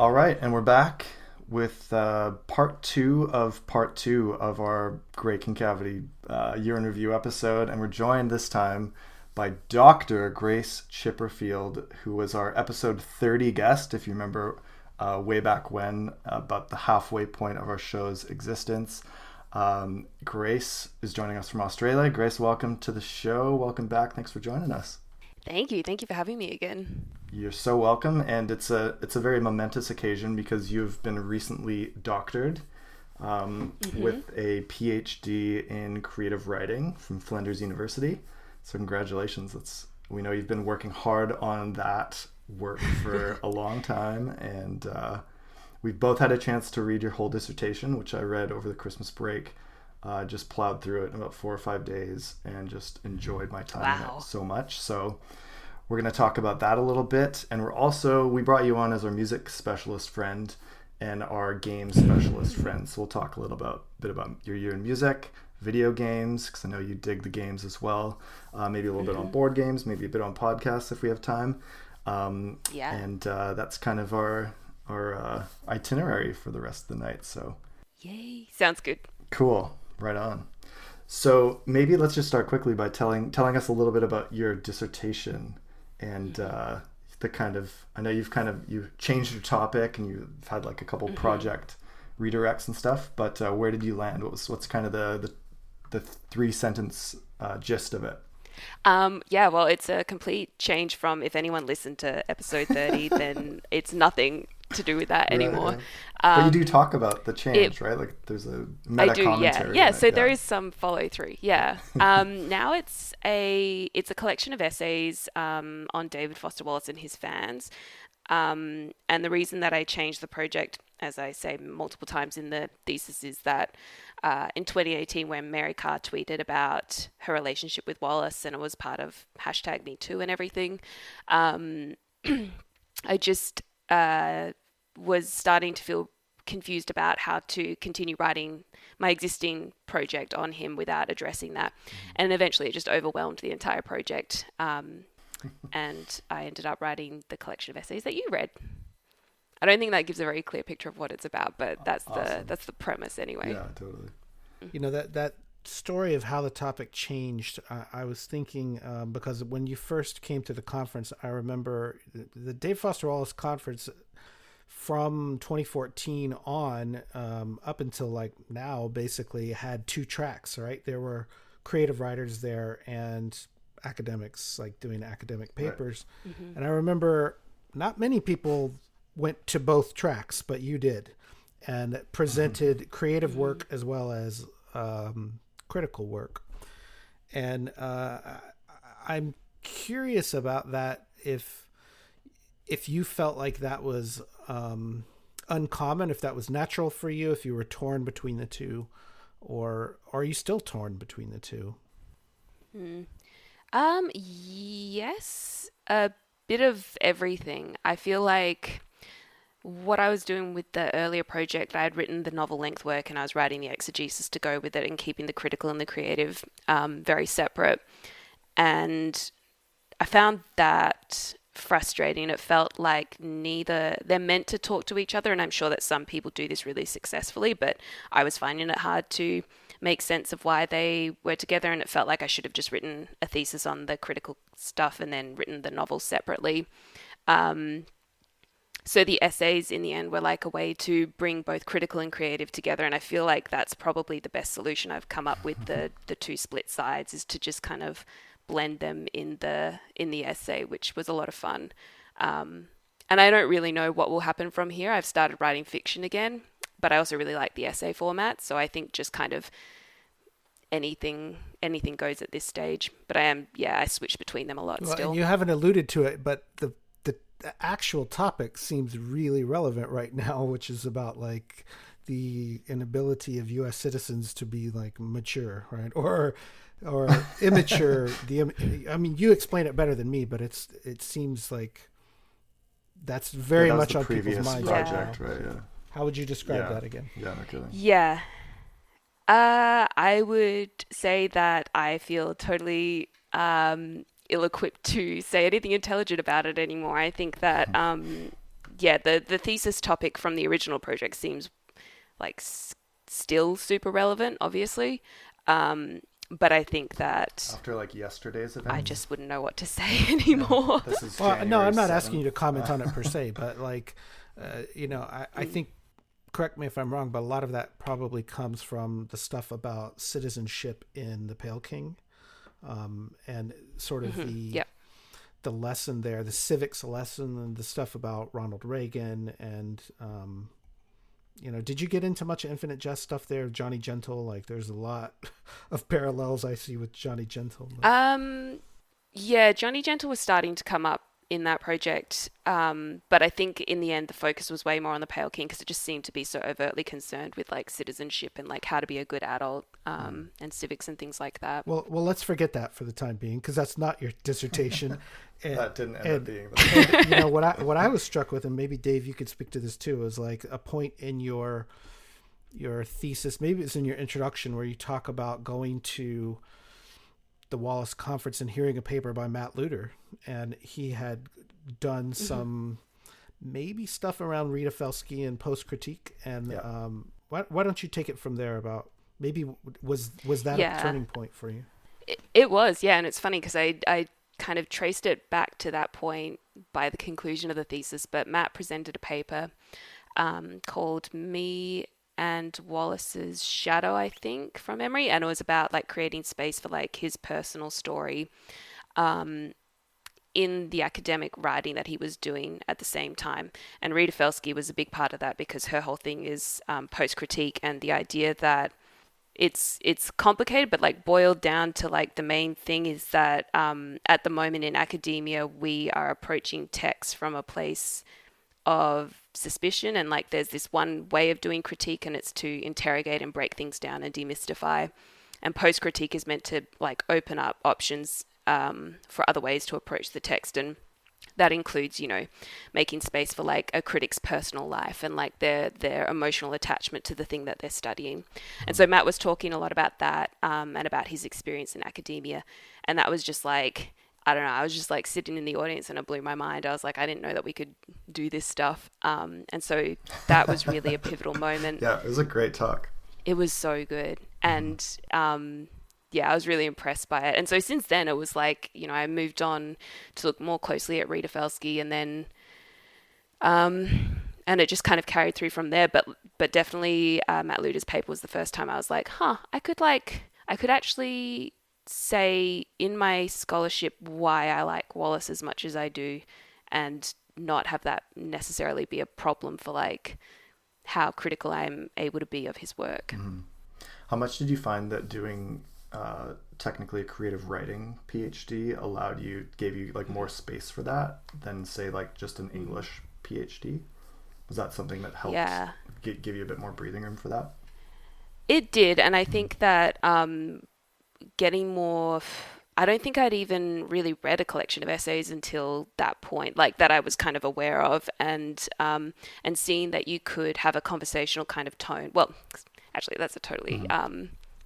All right, and we're back with part two of our Great Concavity year in review episode, and we're joined this time by Dr. Grace Chipperfield, who was our episode 30 guest, if you remember way back when, about the halfway point of our show's existence. Grace is joining us from Australia. Grace, welcome to the show. Welcome back. Thanks for joining us. Thank you. Thank you for having me again. You're so welcome, and it's a very momentous occasion because you've been recently doctored with a Ph.D. in creative writing from Flinders University. So congratulations. We know you've been working hard on that work for a long time, and we've both had a chance to read your whole dissertation, which I read over the Christmas break. Just plowed through it in about 4 or 5 days and just enjoyed my time in it so much. So we're going to talk about that a little bit. And we brought you on as our music specialist friend and our game specialist friend. So we'll talk a bit about your year in music, video games, because I know you dig the games as well. Maybe a little bit on board games, maybe a bit on podcasts if we have time. And that's kind of our itinerary for the rest of the night. So yay. Sounds good. Cool. Right on. So maybe let's just start quickly by telling us a little bit about your dissertation and I know you've changed your topic and you've had like a couple project redirects and stuff, but where did you land? What's kind of the 3-sentence gist of it? Well, it's a complete change from, if anyone listened to episode 30, then it's nothing to do with that anymore. Right. But you do talk about the change, right? Like there's a meta commentary. Yeah. So there is some follow through. Yeah. Now it's a collection of essays on David Foster Wallace and his fans. And the reason that I changed the project, as I say multiple times in the thesis, is that in 2018, when Mary Carr tweeted about her relationship with Wallace, and it was part of #MeToo and everything, I just was starting to feel confused about how to continue writing my existing project on him without addressing that. And eventually it just overwhelmed the entire project. And I ended up writing the collection of essays that you read. I don't think that gives a very clear picture of what it's about, but that's awesome. That's the premise anyway. Yeah, totally. You know, that story of how the topic changed, I was thinking, because when you first came to the conference, I remember the Dave Foster Wallace conference from 2014 on, up until like now, basically had 2 tracks, right? There were creative writers there and academics, like doing academic papers. Right. Mm-hmm. And I remember not many people went to both tracks, but you did, and presented creative work as well as critical work. And I'm curious about that, if you felt like that was uncommon, if that was natural for you, if you were torn between the two, or are you still torn between the two? Yes, a bit of everything. I feel like what I was doing with the earlier project, I had written the novel length work and I was writing the exegesis to go with it and keeping the critical and the creative very separate. And I found that frustrating. It felt like they're meant to talk to each other, and I'm sure that some people do this really successfully, but I was finding it hard to make sense of why they were together, and it felt like I should have just written a thesis on the critical stuff and then written the novel separately. So the essays in the end were like a way to bring both critical and creative together, and I feel like that's probably the best solution I've come up with. The 2 split sides is to just kind of blend them in the essay, which was a lot of fun. And I don't really know what will happen from here. I've started writing fiction again, but I also really like the essay format, so I think just kind of anything goes at this stage. But I switch between them a lot still. And you haven't alluded to it, but the actual topic seems really relevant right now, which is about like the inability of U.S. citizens to be like mature, right? Or immature. I mean, you explain it better than me, but it seems like that's very much on people's minds. Project, right? Yeah. How would you describe that again? Yeah, no kidding. Yeah. I would say that I feel totally ill-equipped to say anything intelligent about it anymore. I think that yeah, the thesis topic from the original project seems like still super relevant, obviously. But I think that After like yesterday's I events. just wouldn't know what to say anymore. This is Well, no, January I'm not 7th. asking you to comment on it per se, but like, I think, correct me if I'm wrong, but a lot of that probably comes from the stuff about citizenship in the Pale King, and sort of the lesson there, the civics lesson, and the stuff about Ronald Reagan, and did you get into much Infinite Jest stuff there, Johnny Gentle? Like, there's a lot of parallels I see with Johnny Gentle. Yeah, Johnny Gentle was starting to come up in that project, but I think in the end the focus was way more on the Pale King because it just seemed to be so overtly concerned with like citizenship and like how to be a good adult, and civics and things like that. Well, let's forget that for the time being because that's not your dissertation. That didn't end up being the and, what I was struck with, and maybe Dave, you could speak to this too, is like a point in your thesis, maybe it's in your introduction, where you talk about going to the Wallace conference and hearing a paper by Matt Luter, and he had done some maybe stuff around Rita Felsky and post critique, and why don't you take it from there about maybe was that a turning point for you? It was, yeah, and it's funny because I kind of traced it back to that point by the conclusion of the thesis, but Matt presented a paper called Me and Wallace's Shadow, I think, from memory, and it was about like creating space for like his personal story in the academic writing that he was doing at the same time. And Rita Felsky was a big part of that because her whole thing is post-critique, and the idea that it's complicated, but like boiled down to like the main thing is that at the moment in academia, we are approaching texts from a place of suspicion, and like there's this one way of doing critique, and it's to interrogate and break things down and demystify. And post-critique is meant to like open up options for other ways to approach the text, and that includes, making space for like a critic's personal life and like their emotional attachment to the thing that they're studying. And so Matt was talking a lot about that, and about his experience in academia, and that was just like, I don't know, I was just like sitting in the audience and it blew my mind. I was like, I didn't know that we could do this stuff. And so that was really a pivotal moment. Yeah, it was a great talk. It was so good. And I was really impressed by it. And so since then it was like, I moved on to look more closely at Rita Felsky, and then and it just kind of carried through from there. But definitely Matt Luter's paper was the first time I was like, I could actually say in my scholarship why I like Wallace as much as I do, and not have that necessarily be a problem for like how critical I'm able to be of his work. Mm-hmm. How much did you find that doing technically a creative writing PhD gave you like more space for that than say like just an English PhD? Was that something that helped give you a bit more breathing room for that? It did, and I think that getting more, I don't think I'd even really read a collection of essays until that point, like that I was kind of aware of, and seeing that you could have a conversational kind of tone. Well, actually, that's a totally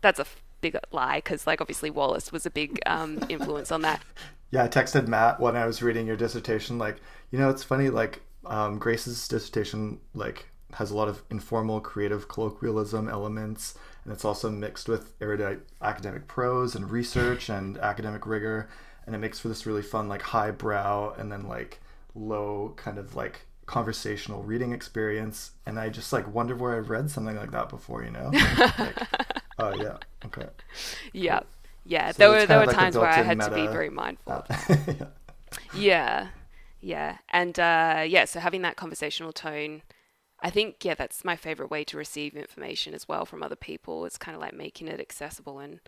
that's a big lie, because like obviously Wallace was a big influence on that. Yeah, I texted Matt when I was reading your dissertation, like, it's funny, like Grace's dissertation like has a lot of informal creative colloquialism elements, and it's also mixed with erudite academic prose and research and academic rigor, and it makes for this really fun like highbrow and then like low kind of like conversational reading experience. And I just like wonder where I've read something like that before, like, oh yeah, okay, yeah, cool. Yeah, So there were times where I had to be very mindful. Yeah, and so having that conversational tone, I think, that's my favorite way to receive information as well from other people. It's kind of like making it accessible, and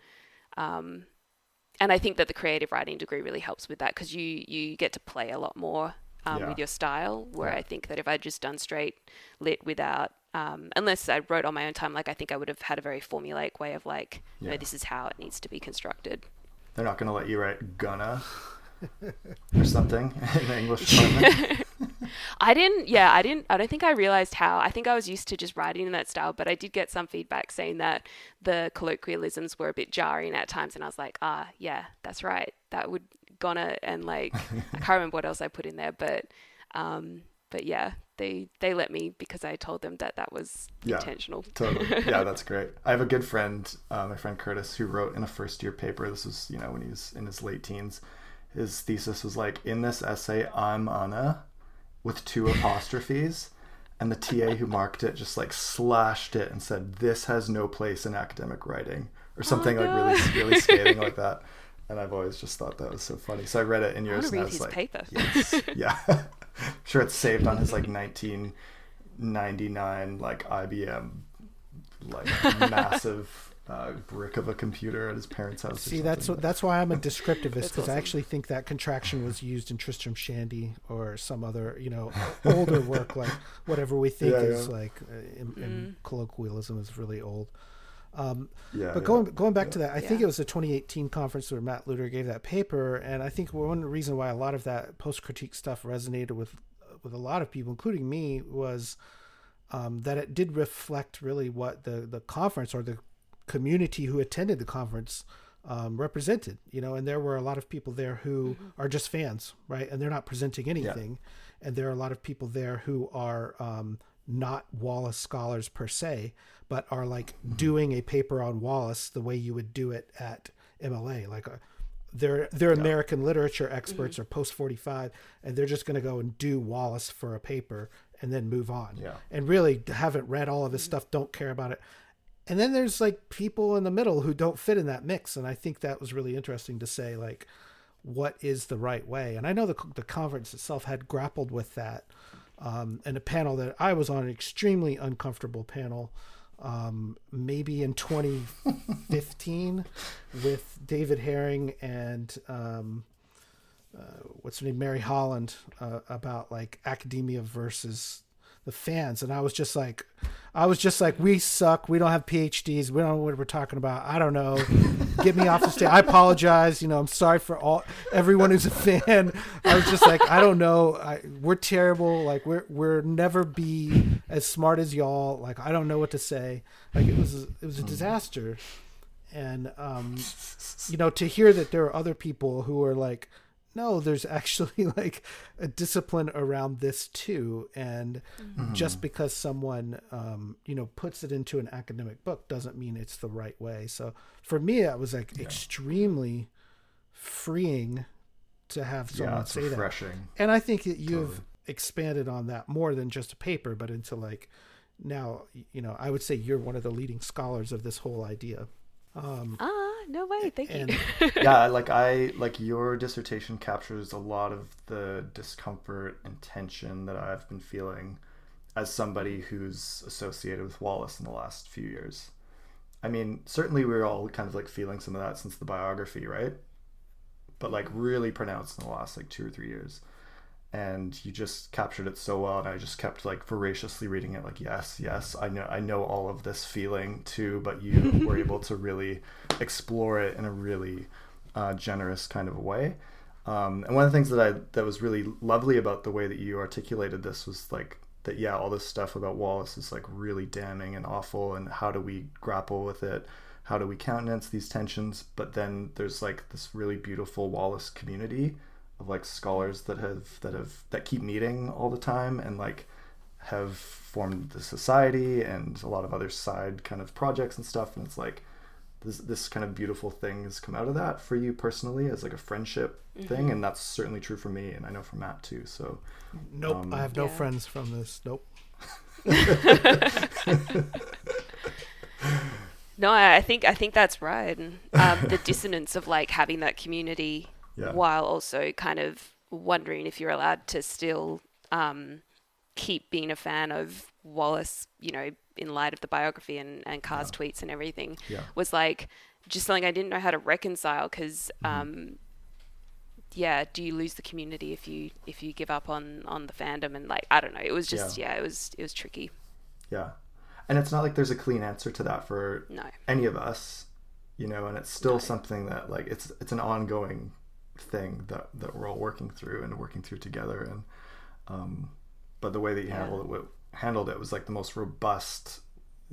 I think that the creative writing degree really helps with that, because you get to play a lot more with your style, where I think that if I'd just done straight lit without, unless I wrote on my own time, like I think I would have had a very formulaic way of like, this is how it needs to be constructed. They're not going to let you write gonna or something in the English department. I don't think I realized how. I think I was used to just writing in that style, but I did get some feedback saying that the colloquialisms were a bit jarring at times, and I was like, yeah, that's right. That would gonna, and like, I can't remember what else I put in there, but But yeah, they let me because I told them that was intentional. Totally. Yeah, that's great. I have a good friend, my friend Curtis, who wrote in a first year paper. This was, when he was in his late teens. His thesis was like, in this essay, I'm Anna, with 2 apostrophes. And the TA who marked it just like slashed it and said, "This has no place in academic writing," or something like really scathing like that. And I've always just thought that was so funny. So I read it in yours, and I was like, paper. Yes, yeah. I'm sure it's saved on his like 1999 like IBM like massive brick of a computer at his parents' house. See, that's why I'm a descriptivist, because I actually think that contraction was used in Tristram Shandy or some other, older work, like whatever we think is like in colloquialism is really old. But going back to that, I think it was the 2018 conference where Matt Lutter gave that paper, and I think one reason why a lot of that post-critique stuff resonated with a lot of people, including me, was that it did reflect really what the conference or the community who attended the conference represented, and there were a lot of people there who are just fans, right? And they're not presenting anything. And there are a lot of people there who are not Wallace scholars per se, but are like doing a paper on Wallace the way you would do it at MLA. Like they're American literature experts or post 45, and they're just going to go and do Wallace for a paper and then move on. And really haven't read all of his stuff, don't care about it. And then there's like people in the middle who don't fit in that mix. And I think that was really interesting to say, like, what is the right way? And I know the conference itself had grappled with that. And a panel that I was on, an extremely uncomfortable panel, maybe in 2015 with David Herring and what's her name, Mary Holland, about like academia versus the fans. And I was just like, we suck. We don't have PhDs. We don't know what we're talking about. I don't know. Get me off the stage. I apologize. I'm sorry for everyone who's a fan. I was just like, I don't know. We're terrible. Like we're never be as smart as y'all. Like, I don't know what to say. Like it was a disaster. And, to hear that there are other people who are like, no, there's actually like a discipline around this too. And just because someone, puts it into an academic book doesn't mean it's the right way. So for me, it was like extremely freeing to have someone say refreshing. That. And I think that you've expanded on that more than just a paper, but into like now, I would say you're one of the leading scholars of this whole idea. No way. Thank you. Like your dissertation captures a lot of the discomfort and tension that I've been feeling as somebody who's associated with Wallace in the last few years. I mean, certainly we're all kind of like feeling some of that since the biography, right? But like really pronounced in the last like 2 or 3 years. And you just captured it so well, and I just kept like voraciously reading it, like yes, I know all of this feeling too, but you were able to really explore it in a really generous kind of a way. And one of the things that was really lovely about the way that you articulated this was like that, all this stuff about Wallace is like really damning and awful, and how do we grapple with it? How do we countenance these tensions? But then there's like this really beautiful Wallace community of like scholars that keep meeting all the time, and like have formed the society and a lot of other side kind of projects and stuff. And it's like this kind of beautiful thing has come out of that for you personally as like a friendship thing. And that's certainly true for me, and I know for Matt too. So nope, I have no friends from this. Nope. No, I think that's right. And the dissonance of like having that community while also kind of wondering if you're allowed to still keep being a fan of Wallace, in light of the biography and Carr's tweets and everything, was like just something I didn't know how to reconcile, because do you lose the community if you give up on the fandom? And like, I don't know, it was just it was tricky. And it's not like there's a clean answer to that for any of us, and it's still something that like it's an ongoing thing that we're all working through together. And but the way that you handled it was like the most robust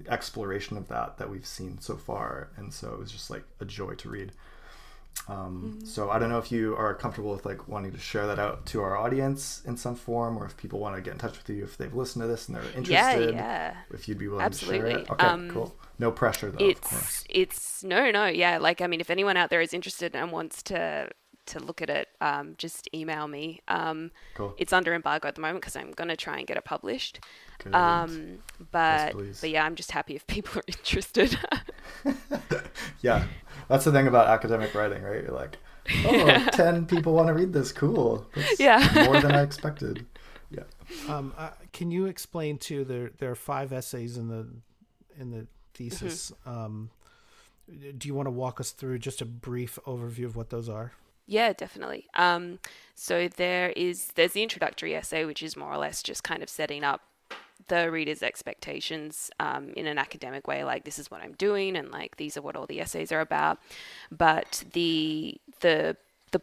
exploration of that we've seen so far, and so it was just like a joy to read. So I don't know if you are comfortable with like wanting to share that out to our audience in some form, or if people want to get in touch with you if they've listened to this and they're interested. Yeah. If you'd be willing Absolutely. to share it. Okay, cool. No pressure though, of course. It's no, yeah. Like, I mean, if anyone out there is interested and wants to look at it, just email me. Cool. It's under embargo at the moment because I'm going to try and get it published. Good. But Yes, yeah, I'm just happy if people are interested. Yeah, that's the thing about academic writing, right? You're like, oh, 10 people want to read this. Cool. That's more than I expected. Yeah. Can you explain too? There are 5 essays in the thesis. Do you want to walk us through just a brief overview of what those are? Yeah, definitely. So there's the introductory essay, which is more or less just kind of setting up the reader's expectations in an academic way, like this is what I'm doing and like these are what all the essays are about. But the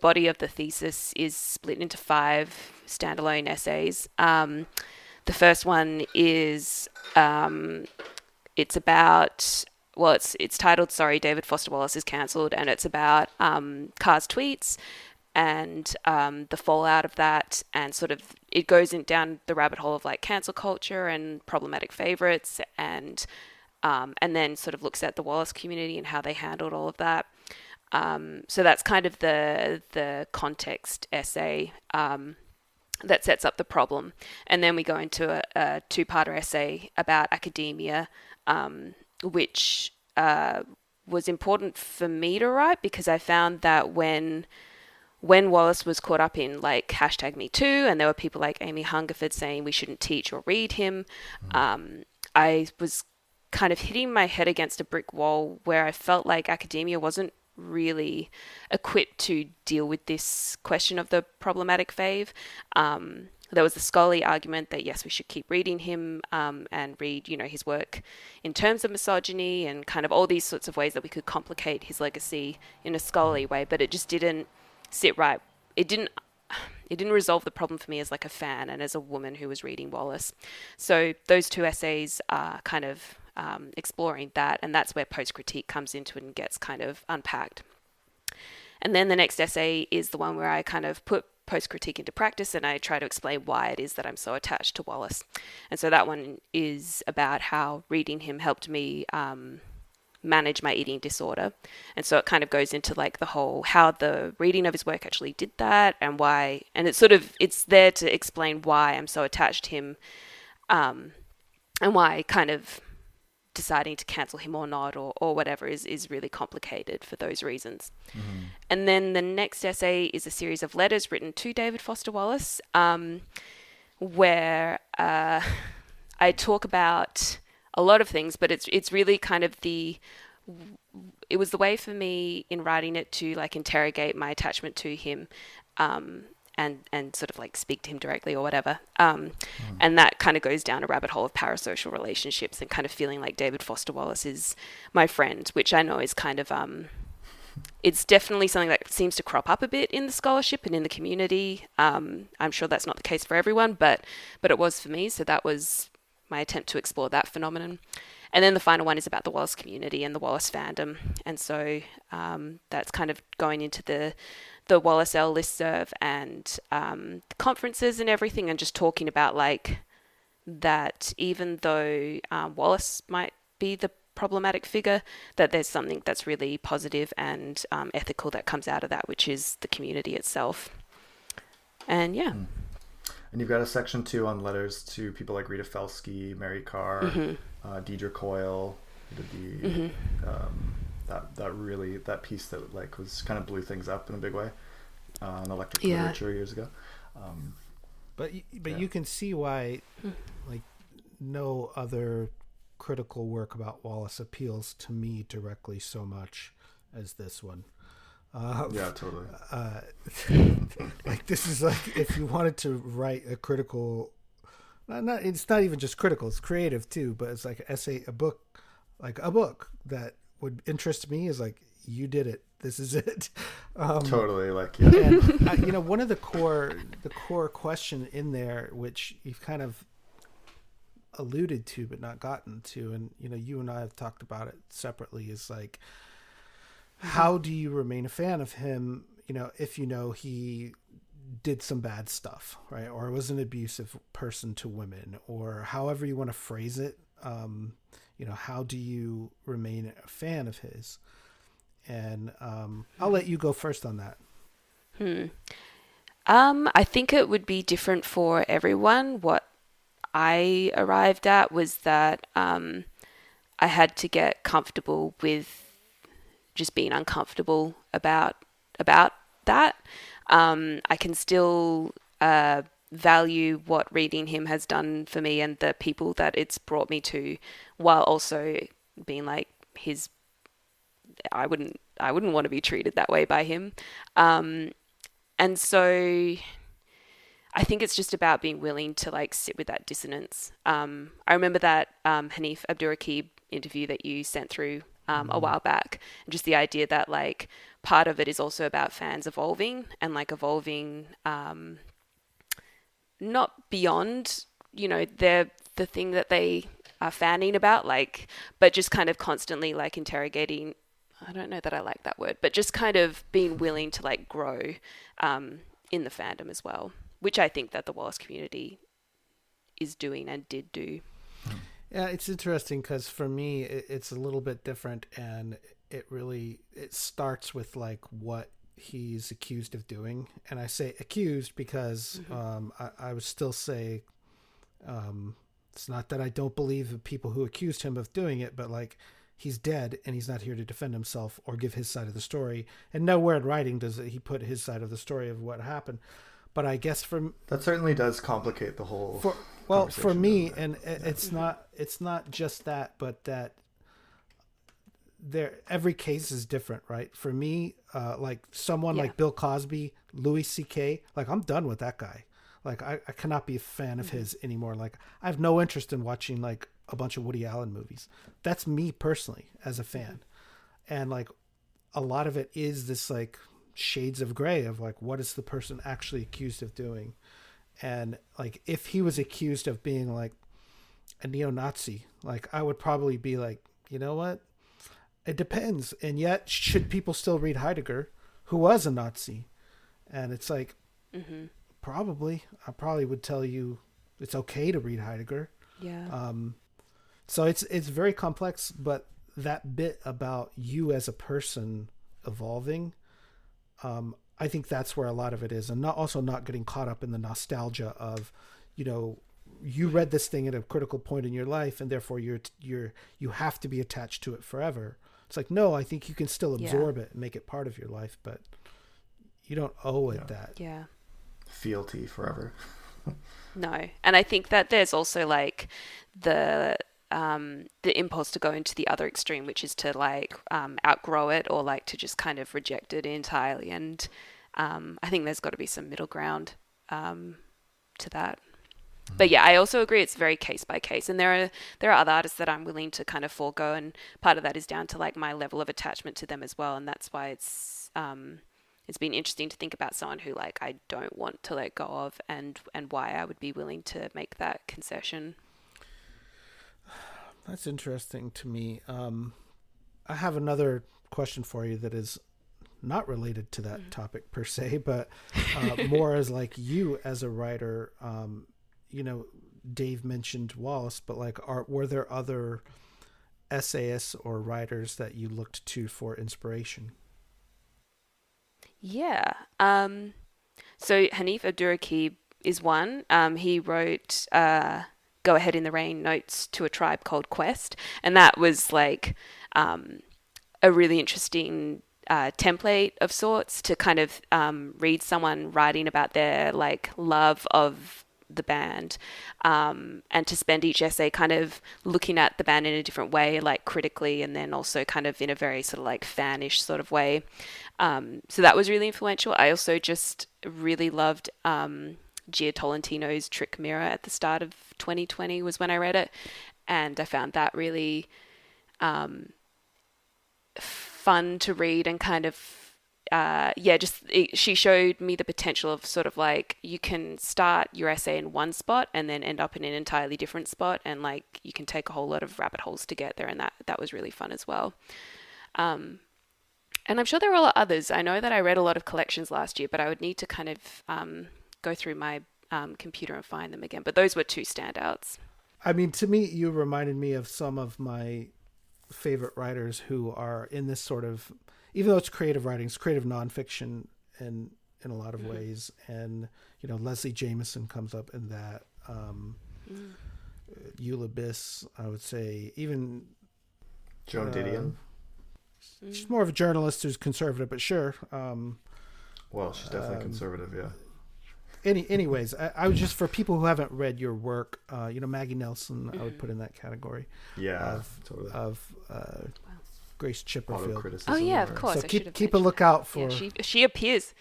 body of the thesis is split into 5 standalone essays. The first one is it's about, well, it's titled David Foster Wallace is cancelled, and it's about Carr's tweets and the fallout of that, and sort of it goes down the rabbit hole of like cancel culture and problematic favorites, and then sort of looks at the Wallace community and how they handled all of that. So that's kind of the context essay that sets up the problem, and then we go into a 2-parter essay about academia, which was important for me to write because I found that when Wallace was caught up in like #MeToo, and there were people like Amy Hungerford saying we shouldn't teach or read him, I was kind of hitting my head against a brick wall where I felt like academia wasn't really equipped to deal with this question of the problematic fave. There was the scholarly argument that yes, we should keep reading him and read, his work in terms of misogyny and kind of all these sorts of ways that we could complicate his legacy in a scholarly way, but it just didn't sit right. It didn't resolve the problem for me as like a fan and as a woman who was reading Wallace. So those 2 essays are kind of exploring that, and that's where post-critique comes into it and gets kind of unpacked. And then the next essay is the one where I kind of put post-critique into practice and I try to explain why it is that I'm so attached to Wallace. And so that one is about how reading him helped me manage my eating disorder. And so it kind of goes into like the whole how the reading of his work actually did that and why, and it's there to explain why I'm so attached to him, and why kind of deciding to cancel him or not or whatever is really complicated for those reasons. And then the next essay is a series of letters written to David Foster Wallace, where I talk about a lot of things, but it's really kind of it was the way for me in writing it to like interrogate my attachment to him, and sort of like speak to him directly or whatever. And that kind of goes down a rabbit hole of parasocial relationships and kind of feeling like David Foster Wallace is my friend, which I know is kind of, it's definitely something that seems to crop up a bit in the scholarship and in the community. I'm sure that's not the case for everyone, but it was for me. So that was my attempt to explore that phenomenon. And then the final one is about the Wallace community and the Wallace fandom. And so that's kind of going into the Wallace L listserv and conferences and everything, and just talking about like that even though Wallace might be the problematic figure, that there's something that's really positive and ethical that comes out of that, which is the community itself. And yeah. And you've got a section 2 on letters to people like Rita Felsky, Mary Carr, Deidre Coyle, who did that piece that like was kind of blew things up in a big way in electric literature years ago. But you can see why like no other critical work about Wallace appeals to me directly so much as this one. Yeah, totally. Like this is like if you wanted to write a critical, it's not even just critical, it's creative too, but it's like an essay, a book that would interest me is like, you did it. This is it. Totally. Like, yeah. And, one of the core question in there, which you've kind of alluded to, but not gotten to, and, you and I have talked about it separately, is like, how do you remain a fan of him, if he did some bad stuff, right? Or was an abusive person to women, or however you want to phrase it. How do you remain a fan of his? And I'll let you go first on that. I think it would be different for everyone. What I arrived at was that I had to get comfortable with just being uncomfortable about that. I can still value what reading him has done for me and the people that it's brought me to, while also being like I wouldn't want to be treated that way by him. And so I think it's just about being willing to like sit with that dissonance. I remember that Hanif Abdurraqib interview that you sent through a while back, and just the idea that like part of it is also about fans evolving and like evolving not beyond, the thing that they are fanning about, like, but just kind of constantly like interrogating. I don't know that I like that word, but just kind of being willing to like grow in the fandom as well, which I think that the Wallace community is doing and did do. Yeah, it's interesting because for me, it's a little bit different, and it starts with like what he's accused of doing. And I say accused because I would still say it's not that I don't believe the people who accused him of doing it, but like he's dead and he's not here to defend himself or give his side of the story. And nowhere in writing does he put his side of the story of what happened. But I guess that certainly does complicate the whole. For me, and it's not just that, but that every case is different, right? For me, like someone like Bill Cosby, Louis C.K., like I'm done with that guy. Like I cannot be a fan of his anymore. Like I have no interest in watching like a bunch of Woody Allen movies. That's me personally as a fan. And like a lot of it is this like shades of gray of like, what is the person actually accused of doing? And like, if he was accused of being like a neo-Nazi, like I would probably be like, you know what? It depends. And yet should people still read Heidegger, who was a Nazi? And it's like, probably. I probably would tell you it's okay to read Heidegger. Yeah. So it's very complex, but that bit about you as a person evolving, I think that's where a lot of it is, and not getting caught up in the nostalgia of, you read this thing at a critical point in your life, and therefore you have to be attached to it forever. It's like, no, I think you can still absorb it and make it part of your life, but you don't owe it that. Yeah. Fealty forever. No, and I think that there's also like the impulse to go into the other extreme, which is to like outgrow it or like to just kind of reject it entirely. And I think there's got to be some middle ground to that. But yeah, I also agree it's very case by case, and there are other artists that I'm willing to kind of forego, and part of that is down to like my level of attachment to them as well, and that's why it's been interesting to think about someone who like I don't want to let go of, and why I would be willing to make that concession. That's interesting to me. I have another question for you that is not related to that topic per se, but more as like you as a writer. Dave mentioned Wallace, but like, were there other essayists or writers that you looked to for inspiration? Yeah. So Hanif Abdurraqib is one. He wrote Go Ahead in the Rain, Notes to a Tribe Called Quest. And that was like a really interesting template of sorts to kind of read someone writing about their like love of the band, and to spend each essay kind of looking at the band in a different way, like critically, and then also kind of in a very sort of like fanish sort of way. So that was really influential. I also just really loved Gia Tolentino's Trick Mirror at the start of 2020 was when I read it, and I found that really fun to read, and kind of she showed me the potential of sort of like you can start your essay in one spot and then end up in an entirely different spot, and like you can take a whole lot of rabbit holes to get there, and that was really fun as well. And I'm sure there are others. I know that I read a lot of collections last year, but I would need to kind of go through my computer and find them again. But those were two standouts. I mean, to me, you reminded me of some of my favorite writers who are in this sort of, even though it's creative writing, it's creative nonfiction in a lot of ways. And, you know, Leslie Jameson comes up in that. Eula Biss, I would say, even Joan Didion. She's more of a journalist who's conservative, but sure. Well, she's definitely conservative, yeah. Anyways, I was just, for people who haven't read your work, you know, Maggie Nelson, I would put in that category. Yeah, totally. Grace Chipperfield. Oh yeah, of course. So keep a lookout for. Yeah, she appears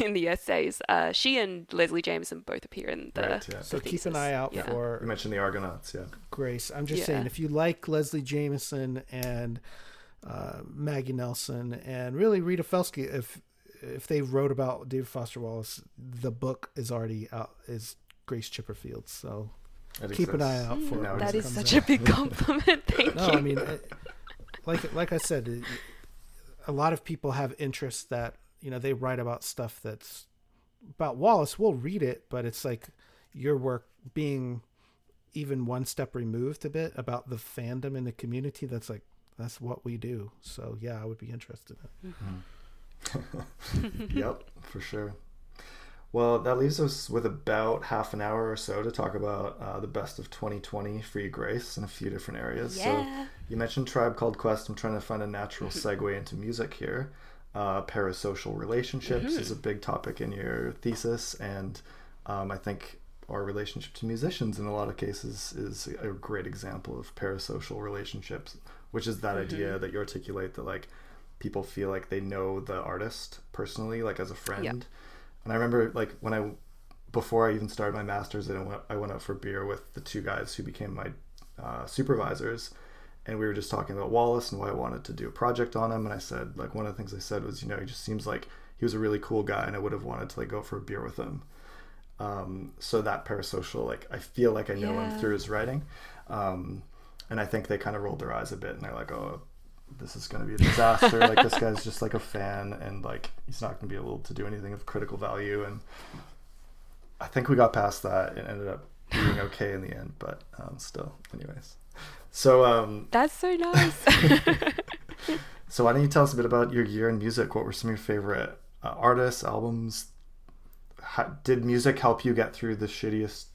in the essays. She and Leslie Jameson both appear in the. Right, yeah. So keep an eye out for. You mentioned the Argonauts, yeah. Grace. I'm just saying, if you like Leslie Jameson and Maggie Nelson and really Rita Felsky, if they wrote about David Foster Wallace, the book is already out. Is Grace Chipperfield. So keep an eye out for. That is such a big compliment. Thank you. I mean. Like I said, a lot of people have interests that, you know, they write about stuff that's about Wallace. We'll read it, but it's like your work being even one step removed a bit about the fandom in the community. That's what we do. So yeah, I would be interested in it. Yep, for sure. Well, that leaves us with about half an hour or so to talk about the best of 2020 for you, Grace, in a few different areas. Yeah. So you mentioned Tribe Called Quest. I'm trying to find a natural segue into music here. Parasocial relationships is a big topic in your thesis, and I think our relationship to musicians in a lot of cases is a great example of parasocial relationships, which is that idea that you articulate that, like, people feel like they know the artist personally, like as a friend. Yep. And I remember, like, before I even started my master's, I went out for beer with the two guys who became my supervisors, and we were just talking about Wallace and why I wanted to do a project on him. And I said, like, one of the things I said was, you know, he just seems like he was a really cool guy, and I would have wanted to, like, go for a beer with him. So that parasocial, like, I feel like I know him through his writing, and I think they kind of rolled their eyes a bit, and they're like, oh, this is going to be a disaster. Like, this guy's just like a fan, and like he's not going to be able to do anything of critical value. And I think we got past that and ended up being okay in the end, but still, anyways. So that's so nice. So why don't you tell us a bit about your year in music? What were some of your favorite artists, albums? Did music help you get through the shittiest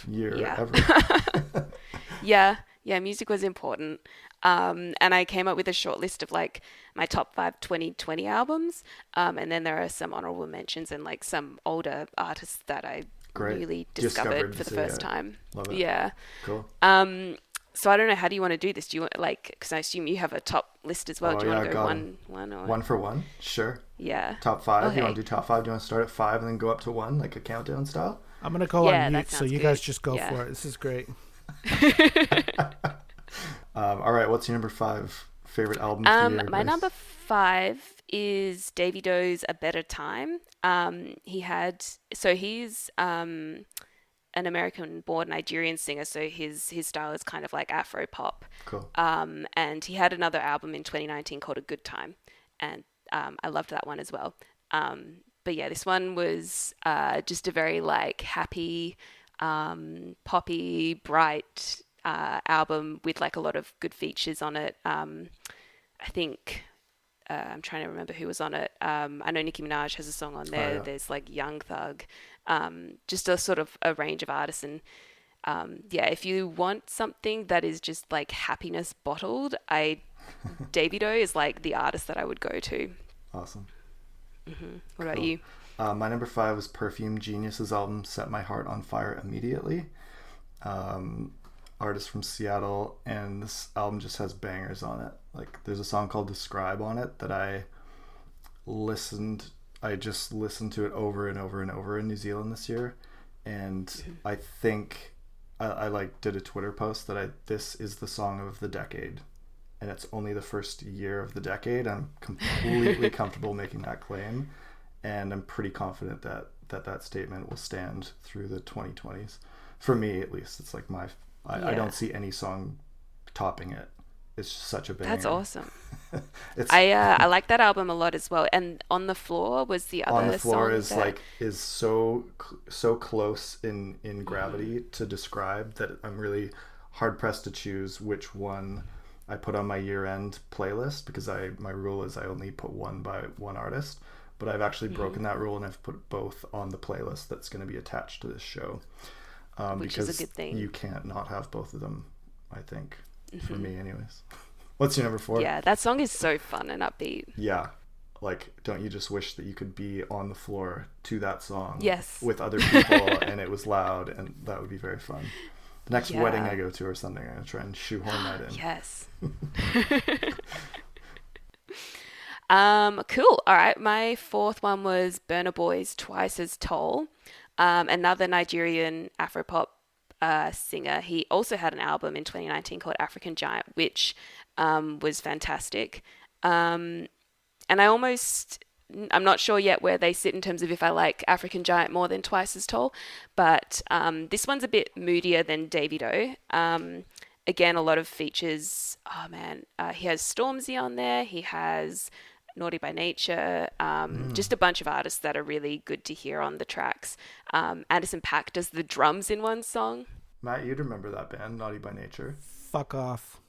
year ever? Yeah, music was important. And I came up with a short list of, like, my top 5 2020 albums. And then there are some honorable mentions and, like, some older artists that I really discovered for the first time. Love it. Yeah. Cool. So I don't know, how do you want to do this? Do you want, like, because I assume you have a top list as well. Oh, do you want to go one or one for one? Sure. Yeah. Top 5. Okay. You want to do top 5? Do you want to start at 5 and then go up to 1, like a countdown style? I'm gonna go on mute, so you guys just go for it. This is great. All right, what's your number 5 favorite album for you? My number 5 is Davido's A Better Time. He's an American-born Nigerian singer, so his style is kind of like Afro pop. Cool. And he had another album in 2019 called A Good Time, and I loved that one as well. But yeah, this one was just a very, like, happy, poppy, bright album with, like, a lot of good features on it. I think I'm trying to remember who was on it. I know Nicki Minaj has a song on there. Yeah. There's, like, Young Thug, just a sort of a range of artists. And if you want something that is just, like, happiness bottled, Davido is, like, the artist that I would go to. Awesome. What about you? My number 5 was Perfume Genius's album Set My Heart on Fire Immediately. Artist from Seattle, and this album just has bangers on it. Like, there's a song called Describe on it that I just listened to it over and over and over in New Zealand this year, and I think I like did a Twitter post that this is the song of the decade, and it's only the first year of the decade. I'm completely comfortable making that claim, and I'm pretty confident that statement will stand through the 2020s. For me, at least, it's like I don't see any song topping it it's just such a banger. That's awesome. It's I like that album a lot as well. And On the Floor was the other On the Floor song is that... like is so close in gravity to describe that I'm really hard pressed to choose which one I put on my year-end playlist, because my rule is I only put one by one artist, but I've actually broken that rule and I've put both on the playlist that's going to be attached to this show, which because is a good thing. you can't not have both of them, I think, for me anyways. What's your number 4? Yeah, that song is so fun and upbeat. Yeah, like, don't you just wish that you could be on the floor to that song? Yes. With other people and it was loud, and that would be very fun. The next wedding I go to or something, I'm going to try and shoehorn that in. Yes. Cool. All right. My 4th one was Burna Boy's Twice as Tall. Another Nigerian Afropop singer. He also had an album in 2019 called African Giant, which was fantastic. And I'm not sure yet where they sit in terms of if I like African Giant more than Twice as Tall, but this one's a bit moodier than Davido. Again, a lot of features. Oh man, he has Stormzy on there. He has Naughty by Nature. Just a bunch of artists that are really good to hear on the tracks. Anderson .Paak does the drums in one song. Matt, you'd remember that band, Naughty by Nature. Fuck off.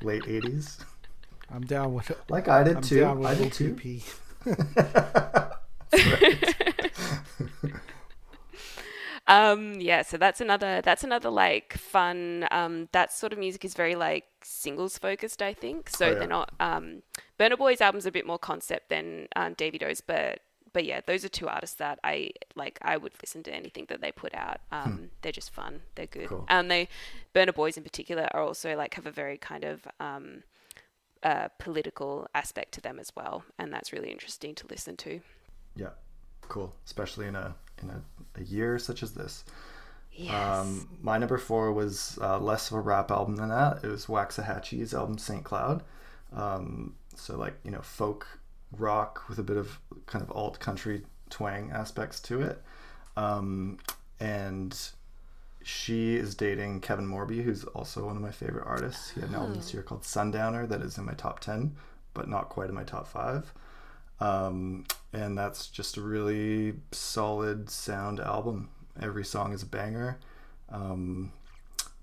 Late 80s. I'm down with it. Like I did too. I did too. Yeah, so that's another like fun, that sort of music is very like singles focused, I think. So they're not, Burna Boy's album's a bit more concept than Davido's, but yeah, those are two artists that I like. I would listen to anything that they put out. They're just fun. They're good. Cool. Burna Boys in particular are also like have a very kind of political aspect to them as well, and that's really interesting to listen to. Yeah, cool. Especially in a year such as this. Yes. My number 4 was less of a rap album than that. It was Waxahachie's album St. Cloud. So like, folk rock with a bit of kind of alt country twang aspects to it. And she is dating Kevin Morby, who's also one of my favorite artists. He had an album this year called Sundowner that is in my top 10, but not quite in my top 5. And that's just a really solid sound album. Every song is a banger.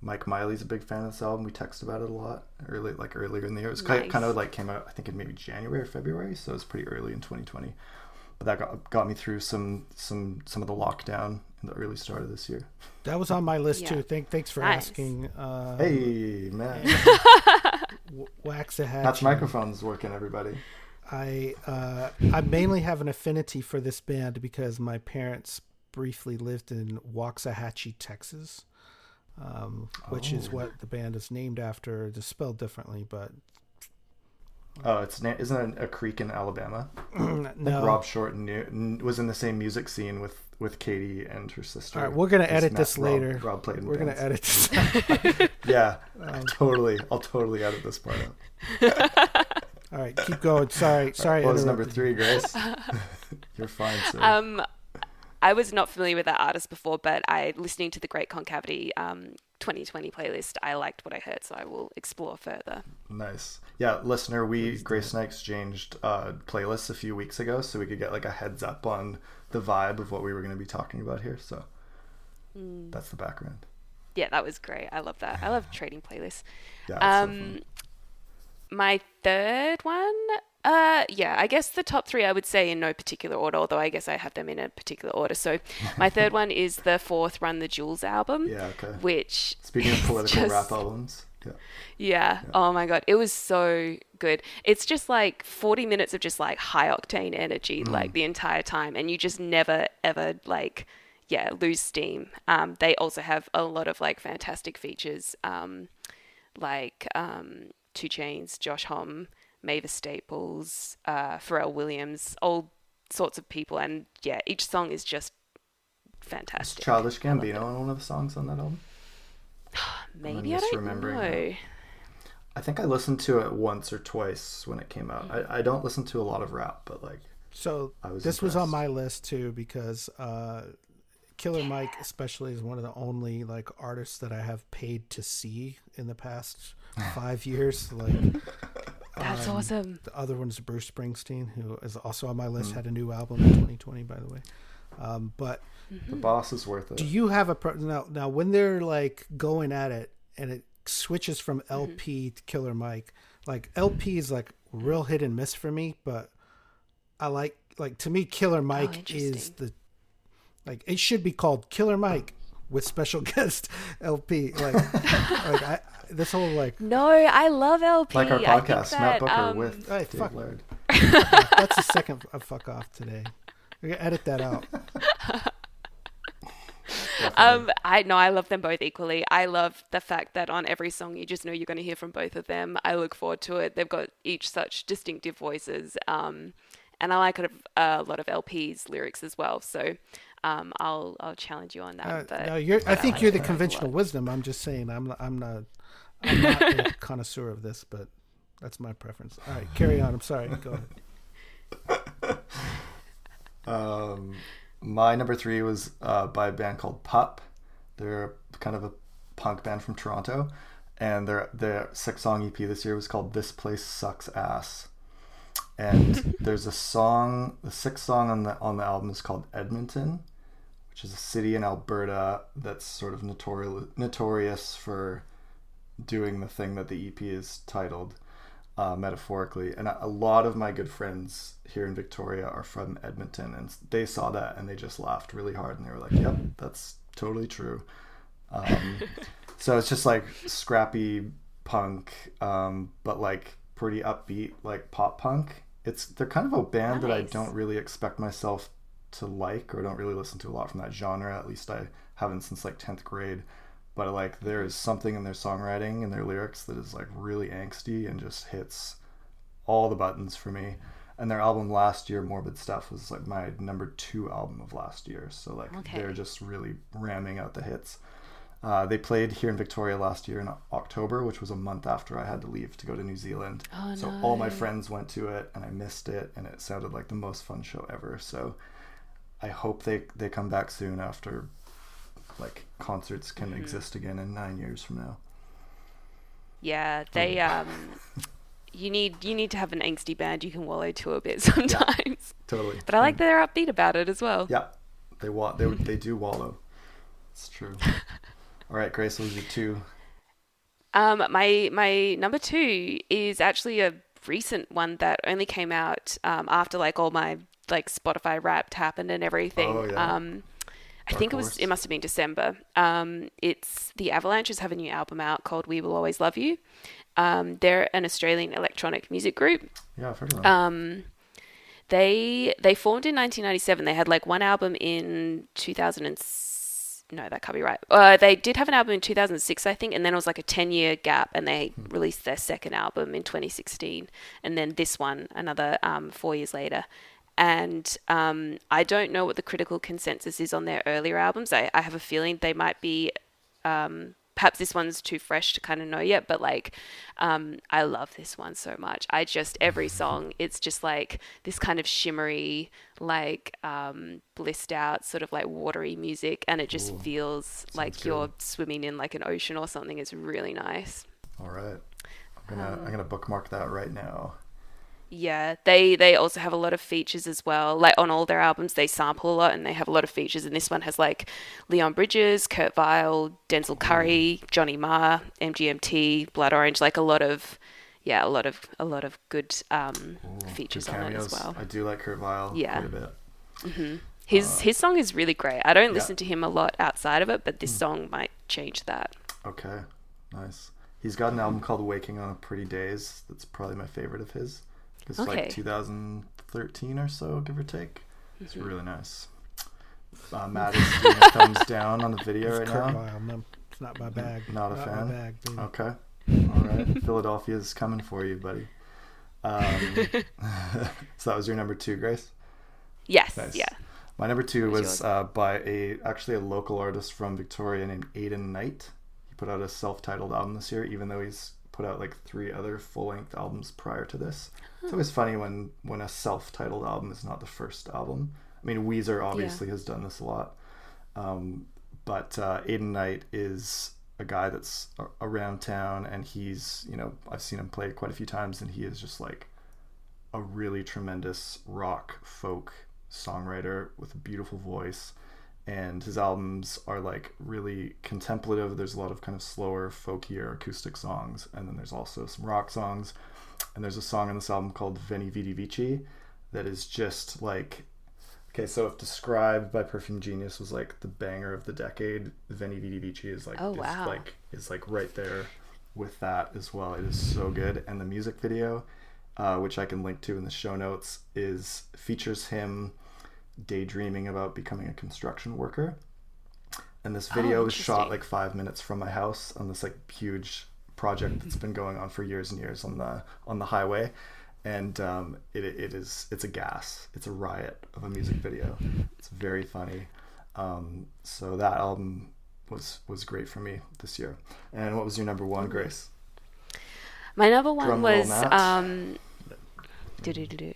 Mike Miley's a big fan of this album. We texted about it a lot earlier in the year. It was kind of like came out, I think in maybe January or February, so it was pretty early in 2020. But that got me through some of the lockdown in the early start of this year. That was on my list too. Thanks for asking. Hey, man. Waxahachie. Matt's microphone's working, everybody. I mainly have an affinity for this band because my parents briefly lived in Waxahachie, Texas, which is what the band is named after. It's spelled differently, but isn't it a creek in Alabama? No. Rob Short was in the same music scene with Katie and her sister. All right, we're gonna edit this later. Rob played in We're bands. gonna edit this. Yeah, I'll totally edit this part out. All right, keep going. Sorry. What was number 3, Grace? You're fine, sir. I was not familiar with that artist before, but listening to the Great Concavity 2020 playlist, I liked what I heard, so I will explore further. Nice. Yeah, listener, Grace and I exchanged playlists a few weeks ago, so we could get like a heads up on the vibe of what we were going to be talking about here. So that's the background. Yeah, that was great. I love that. I love trading playlists. Yeah, it's so fun. My 3rd one, I guess the top 3 I would say in no particular order, although I guess I have them in a particular order. So my 3rd one is the 4th Run the Jewels album. Yeah, okay. Which, speaking of political rap albums. Yeah. Oh my God. It was so good. It's just like 40 minutes of just like high octane energy, like the entire time. And you just never, ever lose steam. They also have a lot of like fantastic features, like 2 Chainz, Josh Homme, Mavis Staples, Pharrell Williams, all sorts of people. And yeah, each song is just fantastic. Is Childish Gambino on one of the songs on that album? Maybe, I don't know. I think I listened to it once or twice when it came out. I don't listen to a lot of rap, but like... So this was on my list too because Killer Mike especially is one of the only like artists that I have paid to see in the past 5 years. Like That's awesome. The other one's Bruce Springsteen, who is also on my list, had a new album in 2020, by the way. But The Boss is worth it. do you have now when they're like going at it and it switches from LP to Killer Mike, like LP is like real hit and miss for me, but I like to me Killer Mike is the like it should be called Killer Mike with special guest LP. Like this whole like No, I love LP. Like our podcast, Matt Booker with hey, Dave fuck. Laird. That's the second fuck off today. We're gonna edit that out. I love them both equally. I love the fact that on every song you just know you're going to hear from both of them. I look forward to it. They've got each such distinctive voices, and I like a lot of LP's lyrics as well. So I'll challenge you on that. No, I think you're the conventional wisdom. I'm just saying I'm not a connoisseur of this, but that's my preference. All right, carry on. I'm sorry. Go ahead. My number 3 was by a band called Pup. They're kind of a punk band from Toronto, and their 6-song EP this year was called "This Place Sucks Ass." And there's a song, the 6th song on the album is called Edmonton, which is a city in Alberta that's sort of notorious for doing the thing that the EP is titled. Metaphorically, and a lot of my good friends here in Victoria are from Edmonton, and they saw that and they just laughed really hard and they were like, yep, that's totally true. So it's just like scrappy punk, but like pretty upbeat, like pop punk. They're kind of a band that I don't really expect myself to like, or don't really listen to a lot from that genre. At least I haven't since like 10th grade. But like there is something in their songwriting and their lyrics that is like really angsty and just hits all the buttons for me. And their album last year, Morbid Stuff, was like my number 2 album of last year. So like they're just really ramming out the hits. They played here in Victoria last year in October, which was a month after I had to leave to go to New Zealand. So all my friends went to it and I missed it, and it sounded like the most fun show ever. So I hope they come back soon after like concerts can exist again in 9 years from now. Yeah, they you need to have an angsty band you can wallow to a bit sometimes. Yeah, totally. But I like that they're upbeat about it as well. Yeah, they do wallow. It's true. All right, Grace, what was your 2? My number 2 is actually a recent one that only came out after like all my like Spotify Wrapped happened and everything. Oh, yeah. I think it must have been December. It's the Avalanches have a new album out called We Will Always Love You. They're an Australian electronic music group. Yeah, I've heard of them. They formed in 1997. They had like one album in 2006. No, that can't be right. They did have an album in 2006, I think, and then it was like a 10-year gap, and they released their second album in 2016, and then this one another 4 years later. And I don't know what the critical consensus is on their earlier albums. I have a feeling they might be, perhaps this one's too fresh to kind of know yet, but like, I love this one so much. Every song, it's just like this kind of shimmery, like blissed out, sort of like watery music. And it just feels like you're swimming in like an ocean or something. It's really nice. All right. I'm gonna bookmark that right now. Yeah, they also have a lot of features as well. Like on all their albums, they sample a lot and they have a lot of features. And this one has like Leon Bridges, Kurt Vile, Denzel Curry, Johnny Marr, MGMT, Blood Orange. Like a lot of good features good on it as well. I do like Kurt Vile quite a bit. Mm-hmm. His song is really great. I don't listen to him a lot outside of it, but this song might change that. Okay, nice. He's got an album called Waking on a Pretty Days. That's probably my favorite of his. It's like 2013 or so, give or take. It's really nice. Matt is doing a thumbs down on the video right now. Vile. It's not my bag. Not a fan? My bag, baby. Okay. All right. Philadelphia's coming for you, buddy. So that was your number 2, Grace? Yes. Nice. Yeah. My number 2 was by actually a local artist from Victoria named Aidan Knight. He put out a self-titled album this year, even though he's put out like 3 other full-length albums prior to this. It's always funny when a self-titled album is not the first album. I mean, Weezer obviously has done this a lot. But Aiden Knight is a guy that's around town, and he's, I've seen him play quite a few times, and he is just like a really tremendous rock folk songwriter with a beautiful voice. And his albums are like really contemplative. There's a lot of kind of slower, folkier acoustic songs, and then there's also some rock songs. And there's a song on this album called Veni Vidi Vici that is just like, okay, so if Described by Perfume Genius was like the banger of the decade, Veni Vidi Vici is like, is like right there with that as well. It is so good. And the music video, which I can link to in the show notes, features him daydreaming about becoming a construction worker. And this video was shot like 5 minutes from my house on this like huge project that's been going on for years and years on the highway. And it's a gas. It's a riot of a music video. It's very funny. So that album was great for me this year. And what was your number one, Grace? My number one was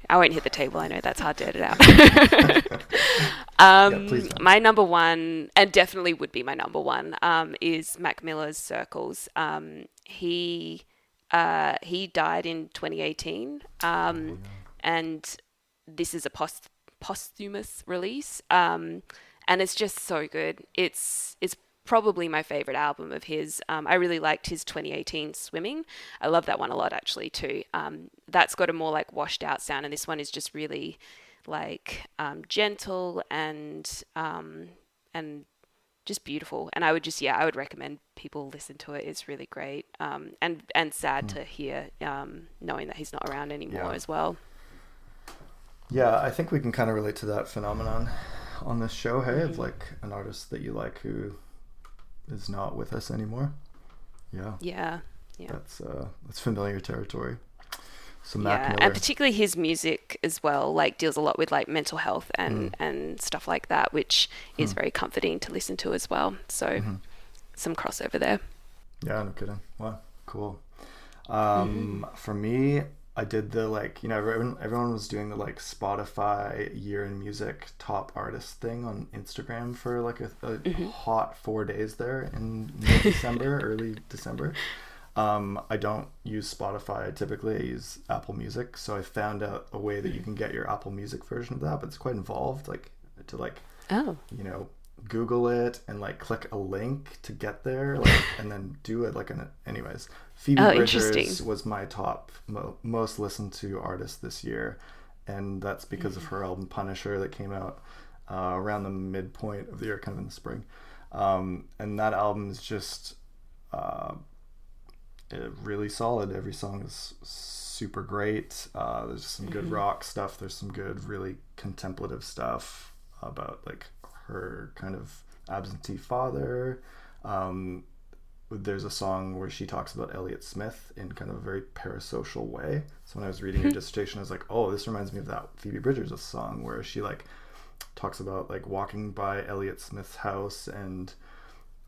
I won't hit the table. I know that's hard to edit out. My number one, and definitely would be my number one, is Mac Miller's Circles. He died in 2018, and this is a posthumous release, and it's just so good. It's probably my favorite album of his. I really liked his 2018 Swimming. I love that one a lot, actually, too. That's got a more like washed out sound, and this one is just really like gentle and just beautiful. And I would recommend people listen to it. It's really great. And sad to hear, knowing that he's not around anymore as well. Yeah, I think we can kind of relate to that phenomenon on this show, hey, of like an artist that you like who is not with us anymore. Yeah. That's familiar territory. So Mac Miller. And particularly his music as well, like deals a lot with like mental health and stuff like that, which is very comforting to listen to as well. So some crossover there. Yeah, no kidding. Wow, cool. For me, I did the everyone was doing the like Spotify year in music top artist thing on Instagram for like a hot 4 days there in mid-December, early December. I don't use Spotify typically. I use Apple Music, so I found out a way that you can get your Apple Music version of that, but it's quite involved, like to like Google it and like click a link to get there, like, and then do it like anyways. Phoebe Bridgers was my top most listened to artist this year, and that's because of her album Punisher that came out around the midpoint of the year, kind of in the spring. And that album is just really solid. Every song is super great. There's some good rock stuff. There's some good, really contemplative stuff about like her kind of absentee father. There's a song where she talks about Elliott Smith in kind of a very parasocial way. So when I was reading her dissertation, I was like, oh, this reminds me of that Phoebe Bridgers song where she like talks about like walking by Elliott Smith's house and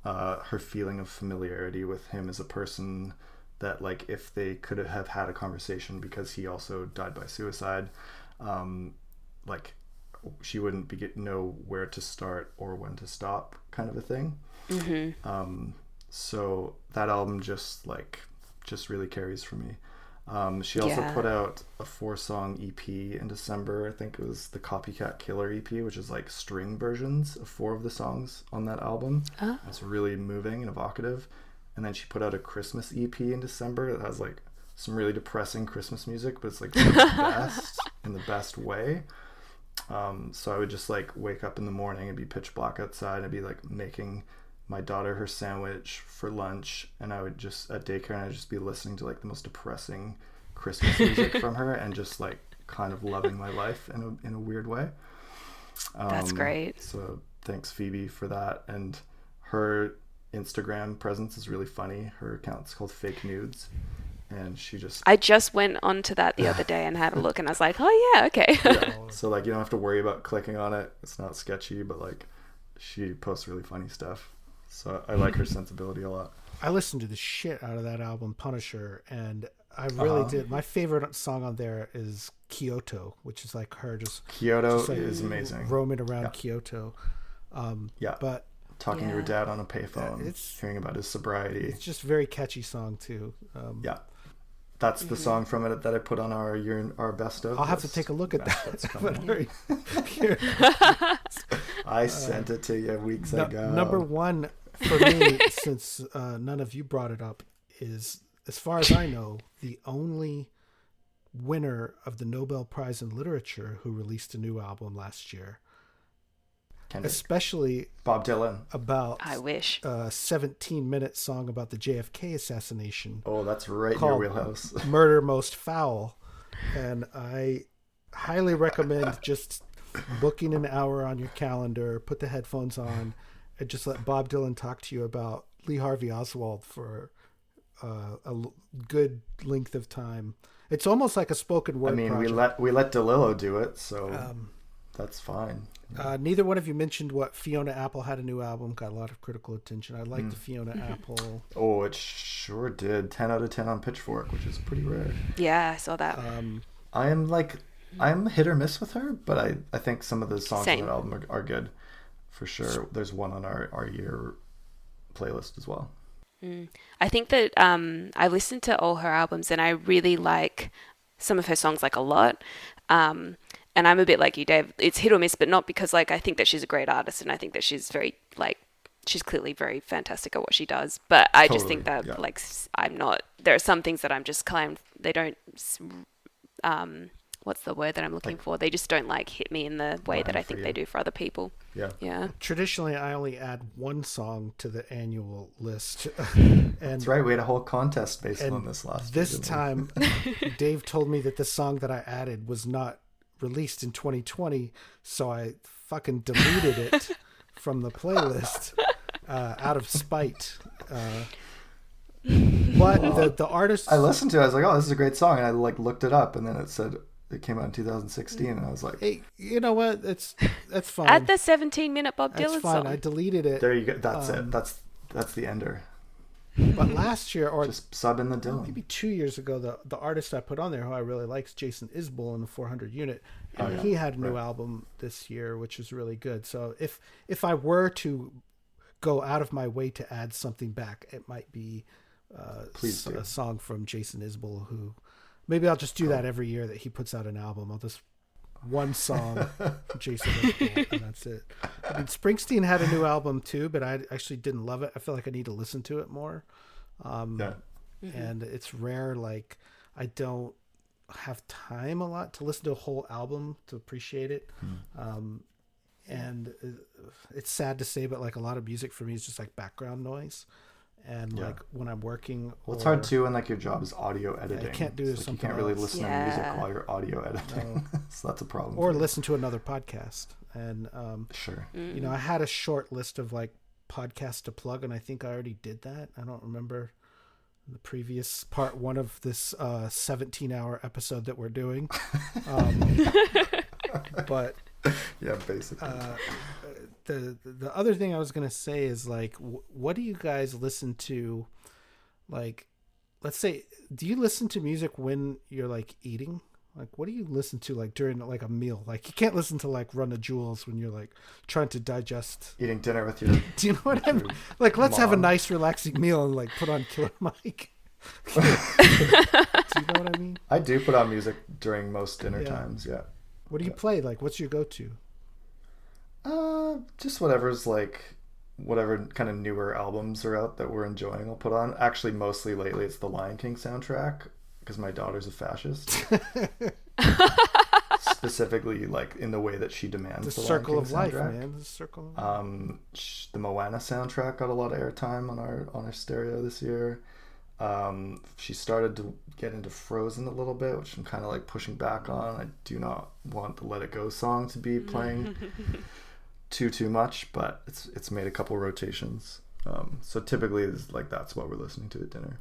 her feeling of familiarity with him as a person, that like if they could have had a conversation, because he also died by suicide, like she wouldn't know where to start or when to stop, kind of a thing. So that album just really carries for me. She also put out a 4-song EP in December. I think it was the Copycat Killer EP, which is like string versions of 4 of the songs on that album. It's really moving and evocative. And then she put out a Christmas EP in December that has like some really depressing Christmas music, but it's like the best in the best way. So I would just like wake up in the morning and be pitch black outside and be like making my daughter her sandwich for lunch, and I would just at daycare, and I'd just be listening to like the most depressing Christmas music from her, and just like kind of loving my life in a weird way. That's great. So thanks Phoebe for that. And her Instagram presence is really funny. Her account's called Fake Nudes, and I just went onto that the other day and had a look, and I was like, oh yeah, okay. So like you don't have to worry about clicking on it. It's not sketchy, but like she posts really funny stuff. So I like her sensibility a lot. I listened to the shit out of that album, Punisher, and I really did. My favorite song on there is Kyoto, which is like her just Kyoto like is amazing. Roaming around Kyoto. Yeah. But talking to your dad on a payphone, it's hearing about his sobriety. It's just a very catchy song too. Yeah. That's the song from it that I put on our best of. I'll have to take a look at that. I sent it to you weeks ago. Number one for me, since none of you brought it up, is, as far as I know, the only winner of the Nobel Prize in Literature who released a new album last year. Kendrick. Especially Bob Dylan. About I wish a 17-minute song about the JFK assassination. Oh, that's right in your wheelhouse. Murder Most Foul. And I highly recommend just booking an hour on your calendar, put the headphones on, and just let Bob Dylan talk to you about Lee Harvey Oswald for a good length of time. It's almost like a spoken word project. we let DeLillo do it, so that's fine. Neither one of you mentioned what Fiona Apple had a new album, got a lot of critical attention. I liked the Fiona Apple. Oh, it sure did. 10 out of 10 on Pitchfork, which is pretty rare. Yeah, I saw that. I'm hit or miss with her, but I think some of the songs on that album are good for sure. There's one on our year playlist as well. I think that I've listened to all her albums and I really like some of her songs like a lot. And I'm a bit like you, Dave. It's hit or miss, but not because like I think that she's a great artist and I think that she's very like she's clearly very fantastic at what she does. But I just think that like I'm not. There are some things that I'm just kind of they don't. What's the word that I'm looking for? They just don't like hit me in the way that I think they do for other people. Yeah. Traditionally, I only add one song to the annual list. That's right. We had a whole contest based on this last year. This time, Dave told me that the song that I added was not released in 2020, so I fucking deleted it from the playlist out of spite. But the artist I listened to it, I was like, oh, this is a great song, and I like looked it up, and then it said it came out in 2016, and I was like, hey, you know what? That's fine. Add the 17-minute Bob Dylan song. I deleted it. There you go. That's it. That's the ender. But last year, or just sub in the Dylan. Maybe 2 years ago, the artist I put on there, who I really like, is Jason Isbell in the 400 Unit, and he had a new album this year, which is really good. So if I were to go out of my way to add something back, it might be a song from Jason Isbell, who maybe I'll just do that every year that he puts out an album. I'll just one song from Jason Isbell, and that's it. I mean, Springsteen had a new album too, but I actually didn't love it. I feel like I need to listen to it more. And it's rare. Like I don't have time a lot to listen to a whole album to appreciate it. And it's sad to say, but like a lot of music for me is just like background noise. And like when I'm working, it's hard too when like your job is audio editing. I can't do something. You can't really listen to music while you're audio editing, so that's a problem. Or listen to another podcast. And sure, you know, I had a short list of like podcasts to plug, and I think I already did that. I don't remember the previous part one of this 17-hour episode that we're doing, but yeah, basically. The other thing I was going to say is like, what do you guys listen to? Like, let's say, do you listen to music when you're like eating? Like, what do you listen to like during like a meal? Like, you can't listen to like Run the Jewels when you're like trying to digest eating dinner with your. Do you know what I mean? Like, let's have a nice relaxing meal and like put on Killer Mike. Do you know what I mean? I do put on music during most dinner times. Yeah. What do you play? Like, what's your go-to? Just whatever's like, whatever kind of newer albums are out that we're enjoying, I'll put on. Actually, mostly lately, it's the Lion King soundtrack because my daughter's a fascist. Specifically, like in the way that she demands the Circle Lion of King Life, soundtrack. man. The Circle of Life. The Moana soundtrack got a lot of airtime on our stereo this year. She started to get into Frozen a little bit, which I'm kind of like pushing back on. I do not want the Let It Go song to be playing too much, but it's made a couple rotations. So typically it's like that's what we're listening to at dinner.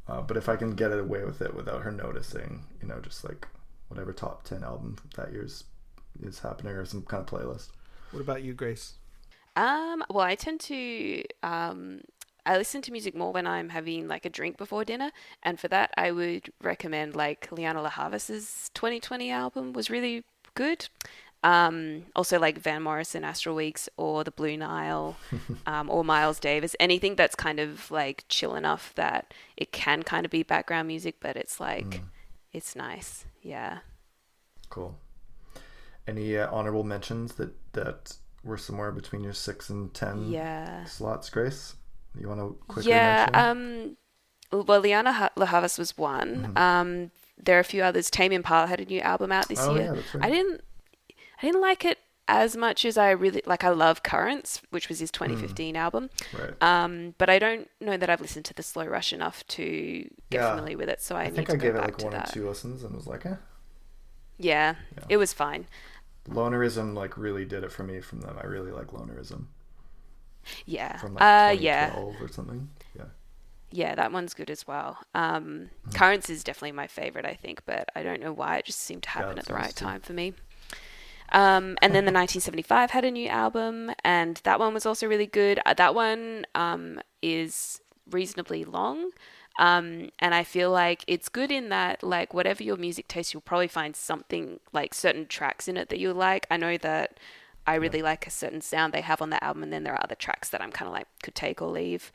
But if I can get away with it without her noticing, you know, just like whatever top 10 album that year's is happening or some kind of playlist. What about you, Grace? Well, I tend to I listen to music more when I'm having like a drink before dinner, and for that I would recommend like Liana La Havas's 2020 album was really good. Also like Van Morrison, Astral Weeks, or the Blue Nile, or Miles Davis. Anything that's kind of like chill enough that it can kind of be background music, but it's like it's nice. Yeah. Cool. Any honorable mentions that were somewhere between your 6 and 10 slots, Grace? You want to quickly mention? Well, Liana La Havas was one. There are a few others. Tame Impala had a new album out this year. Yeah, that's right. I didn't like it as much as I really like. I love Currents, which was his 2015 album. Right. But I don't know that I've listened to the Slow Rush enough to get familiar with it. So I need to go back to that. I think I gave it like 1 or 2 listens and was like, eh. Yeah, it was fine. Lonerism like really did it for me from them. I really like Lonerism. Yeah. From like 2012 or something. Yeah. Yeah, that one's good as well. Currents is definitely my favorite, I think, but I don't know why. It just seemed to happen at the right time for me. And then the 1975 had a new album, and that one was also really good. That one is reasonably long, and I feel like it's good in that, like, whatever your music taste, you'll probably find something, like, certain tracks in it that you like. I know that I really like a certain sound they have on that album, and then there are other tracks that I'm kind of like, could take or leave.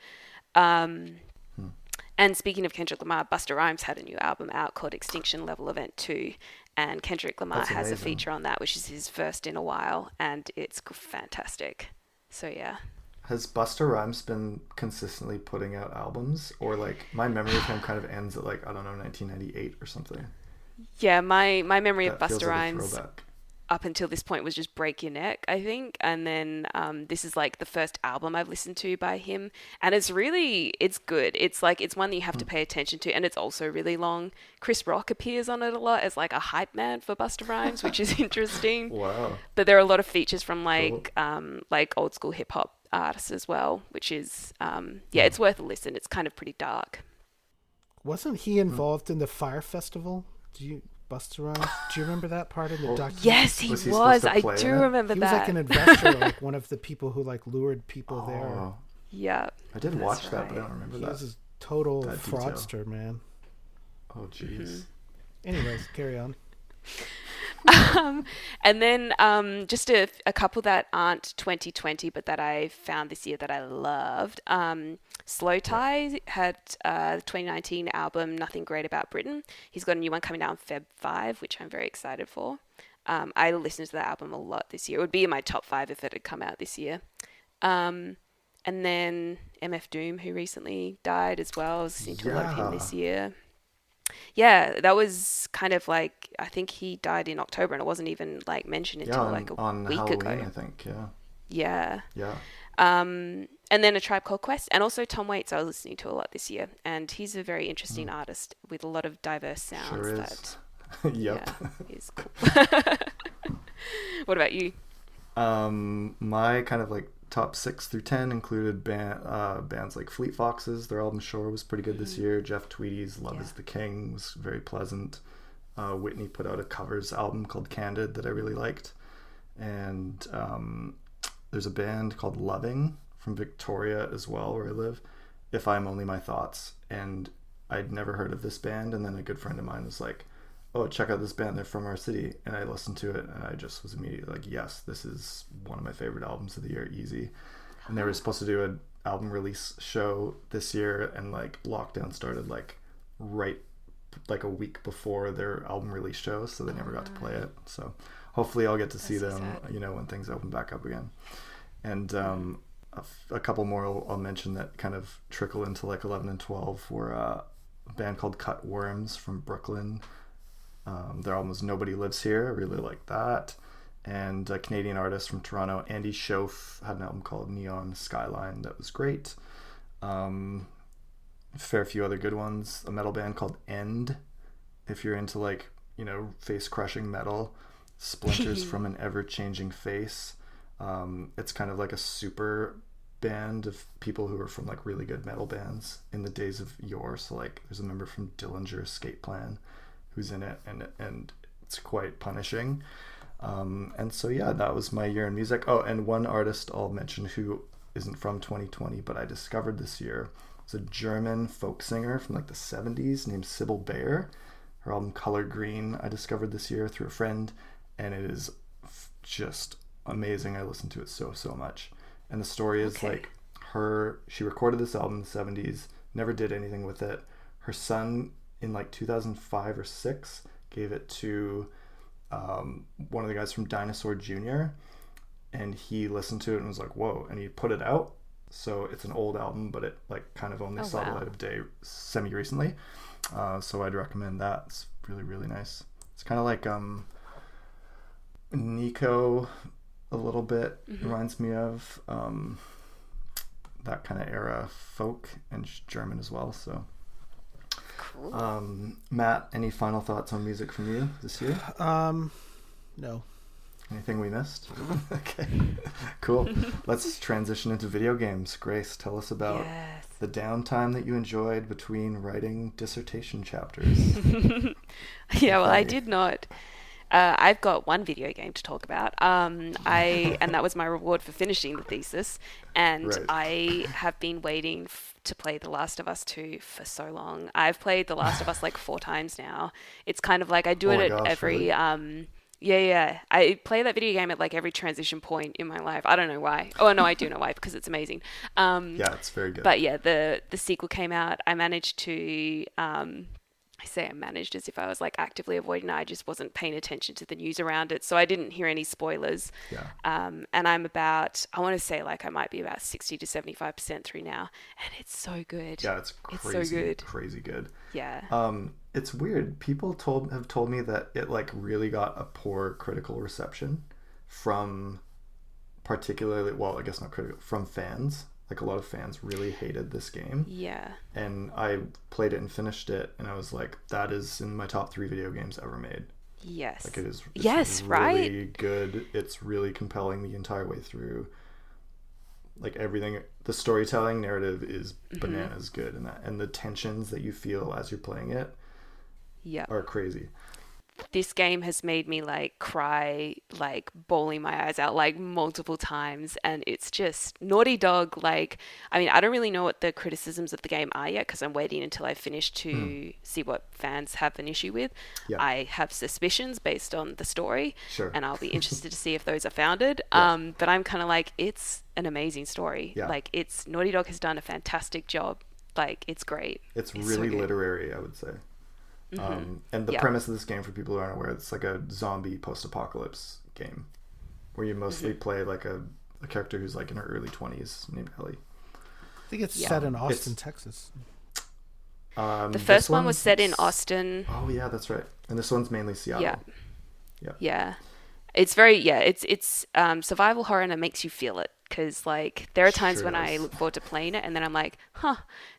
And speaking of Kendrick Lamar, Busta Rhymes had a new album out called Extinction Level Event 2. And Kendrick Lamar has a feature on that, which is his first in a while. And it's fantastic. So, yeah. Has Busta Rhymes been consistently putting out albums? Or, like, my memory of him kind of ends at, like, I don't know, 1998 or something. Yeah, my memory of Busta Like Rhymes up until this point was just Break Your Neck, I think. And then this is like the first album I've listened to by him. And it's good. It's like, it's one that you have to pay attention to. And it's also really long. Chris Rock appears on it a lot as like a hype man for Busta Rhymes, which is interesting. Wow. But there are a lot of features from like old school hip hop artists as well, which is, it's worth a listen. It's kind of pretty dark. Wasn't he involved in the Fire Festival? Busta Rhymes? Do you remember that part of the documentary? Yes, he was. I do remember that. He was like an investor, like one of the people who like lured people there. Yeah. I did watch that, but I don't remember that. He was a total fraudster, man. Oh, jeez. Anyways, carry on. And then just a couple that aren't 2020, but that I found this year that I loved. Slow Tie had the 2019 album Nothing Great About Britain. He's got a new one coming out on Feb 5, which I'm very excited for. I listened to that album a lot this year. It would be in my top 5 if it had come out this year. And then MF Doom, who recently died as well. I was listening to a lot of him this year. Yeah, that was kind of like, I think he died in October and it wasn't even like mentioned until like a week Halloween, ago. I think, Yeah. And then A Tribe Called Quest, and also Tom Waits I was listening to a lot this year, and he's a very interesting artist with a lot of diverse sounds. Sure is. Yep. Yeah, he's cool. What about you? My kind of like top 6 through 10 included bands like Fleet Foxes. Their album Shore was pretty good this year. Jeff Tweedy's Love is the King was very pleasant. Whitney put out a covers album called Candid that I really liked. And there's a band called Loving from Victoria as well, where I live, If I'm Only My Thoughts. And I'd never heard of this band, and then a good friend of mine was like, oh, check out this band, they're from our city. And I listened to it, and I just was immediately like, yes, this is one of my favorite albums of the year, easy. And they were supposed to do an album release show this year, and like lockdown started like right like a week before their album release show, so they never got to play it. So hopefully I'll get to see them, when things open back up again. And a couple more I'll mention that kind of trickle into like 11 and 12 were a band called Cut Worms from Brooklyn. Their album was Nobody Lives Here. I really like that. And a Canadian artist from Toronto, Andy Schoaf, had an album called Neon Skyline that was great. Fair few other good ones. A metal band called End, if you're into like, face crushing metal. Splinters from an Ever-Changing Face. It's kind of like a super band of people who are from like really good metal bands in the days of yore. So like there's a member from Dillinger Escape Plan who's in it, and it's quite punishing. And so that was my year in music. Oh, and one artist I'll mention who isn't from 2020, but I discovered this year. It's a German folk singer from like the 70s named Sybil Bayer. Her album Color Green I discovered this year through a friend, and it is just amazing. I listened to it so much. And the story is Okay. like she recorded this album in the 70s, never did anything with it. Her son in like 2005 or 6 gave it to one of the guys from Dinosaur Jr., and he listened to it and was like, whoa, and he put it out. So it's an old album, but it like kind of only saw the light of day semi-recently. So I'd recommend that. It's really, really nice. It's kind of like Nico a little bit. Reminds me of that kind of era folk, and German as well. So Cool. Matt, any final thoughts on music from you this year? No. Anything we missed? Okay, cool. Let's transition into video games. Grace, tell us about the downtime that you enjoyed between writing dissertation chapters. Yeah, well, I did not. I've got one video game to talk about. And that was my reward for finishing the thesis. And Right. I have been waiting to play The Last of Us 2 for so long. I've played The Last of Us like 4 times now. It's kind of like I do Oh it my at gosh, every really? Yeah. I play that video game at like every transition point in my life. I don't know why. Oh no, I do know why, because it's amazing. Yeah, it's very good. But yeah, the sequel came out. I managed to I say I managed as if I was like actively avoiding it. I just wasn't paying attention to the news around it, so I didn't hear any spoilers. Yeah. And I'm about, I want to say like I might be about 60 to 75% through now, and it's so good. Yeah, it's crazy, so good. crazy good. Yeah. It's weird. People have told me that it like really got a poor critical reception from particularly, well, I guess not critical, from fans. Like a lot of fans really hated this game. Yeah. And I played it and finished it, and I was like, that is in my top 3 video games ever made. Yes. Like it's Yes, really right? good. It's really compelling the entire way through. Like everything, the storytelling narrative is bananas good, and the tensions that you feel as you're playing it Yeah. are crazy. This game has made me like cry, like bawling my eyes out like multiple times, and it's just Naughty Dog. Like, I mean, I don't really know what the criticisms of the game are yet, because I'm waiting until I finish to see what fans have an issue with. Yeah. I have suspicions based on the story, Sure. and I'll be interested to see if those are founded. Yeah. But I'm kind of like, it's an amazing story. Yeah. Like, Naughty Dog has done a fantastic job. Like, it's great. It's so really good. literary, I would say. And the Yeah. premise of this game, for people who aren't aware, it's like a zombie post-apocalypse game where you mostly play like a character who's like in her early 20s named Ellie. I think it's Yeah. set in Austin, Texas. The This first one was one's- set in Austin. Oh yeah, that's right. And this one's mainly Seattle. Yeah. Yeah. Yeah. It's very, it's survival horror, and it makes you feel it. Because, like, there are times Sure when I does. look forward to playing it, and then I'm like,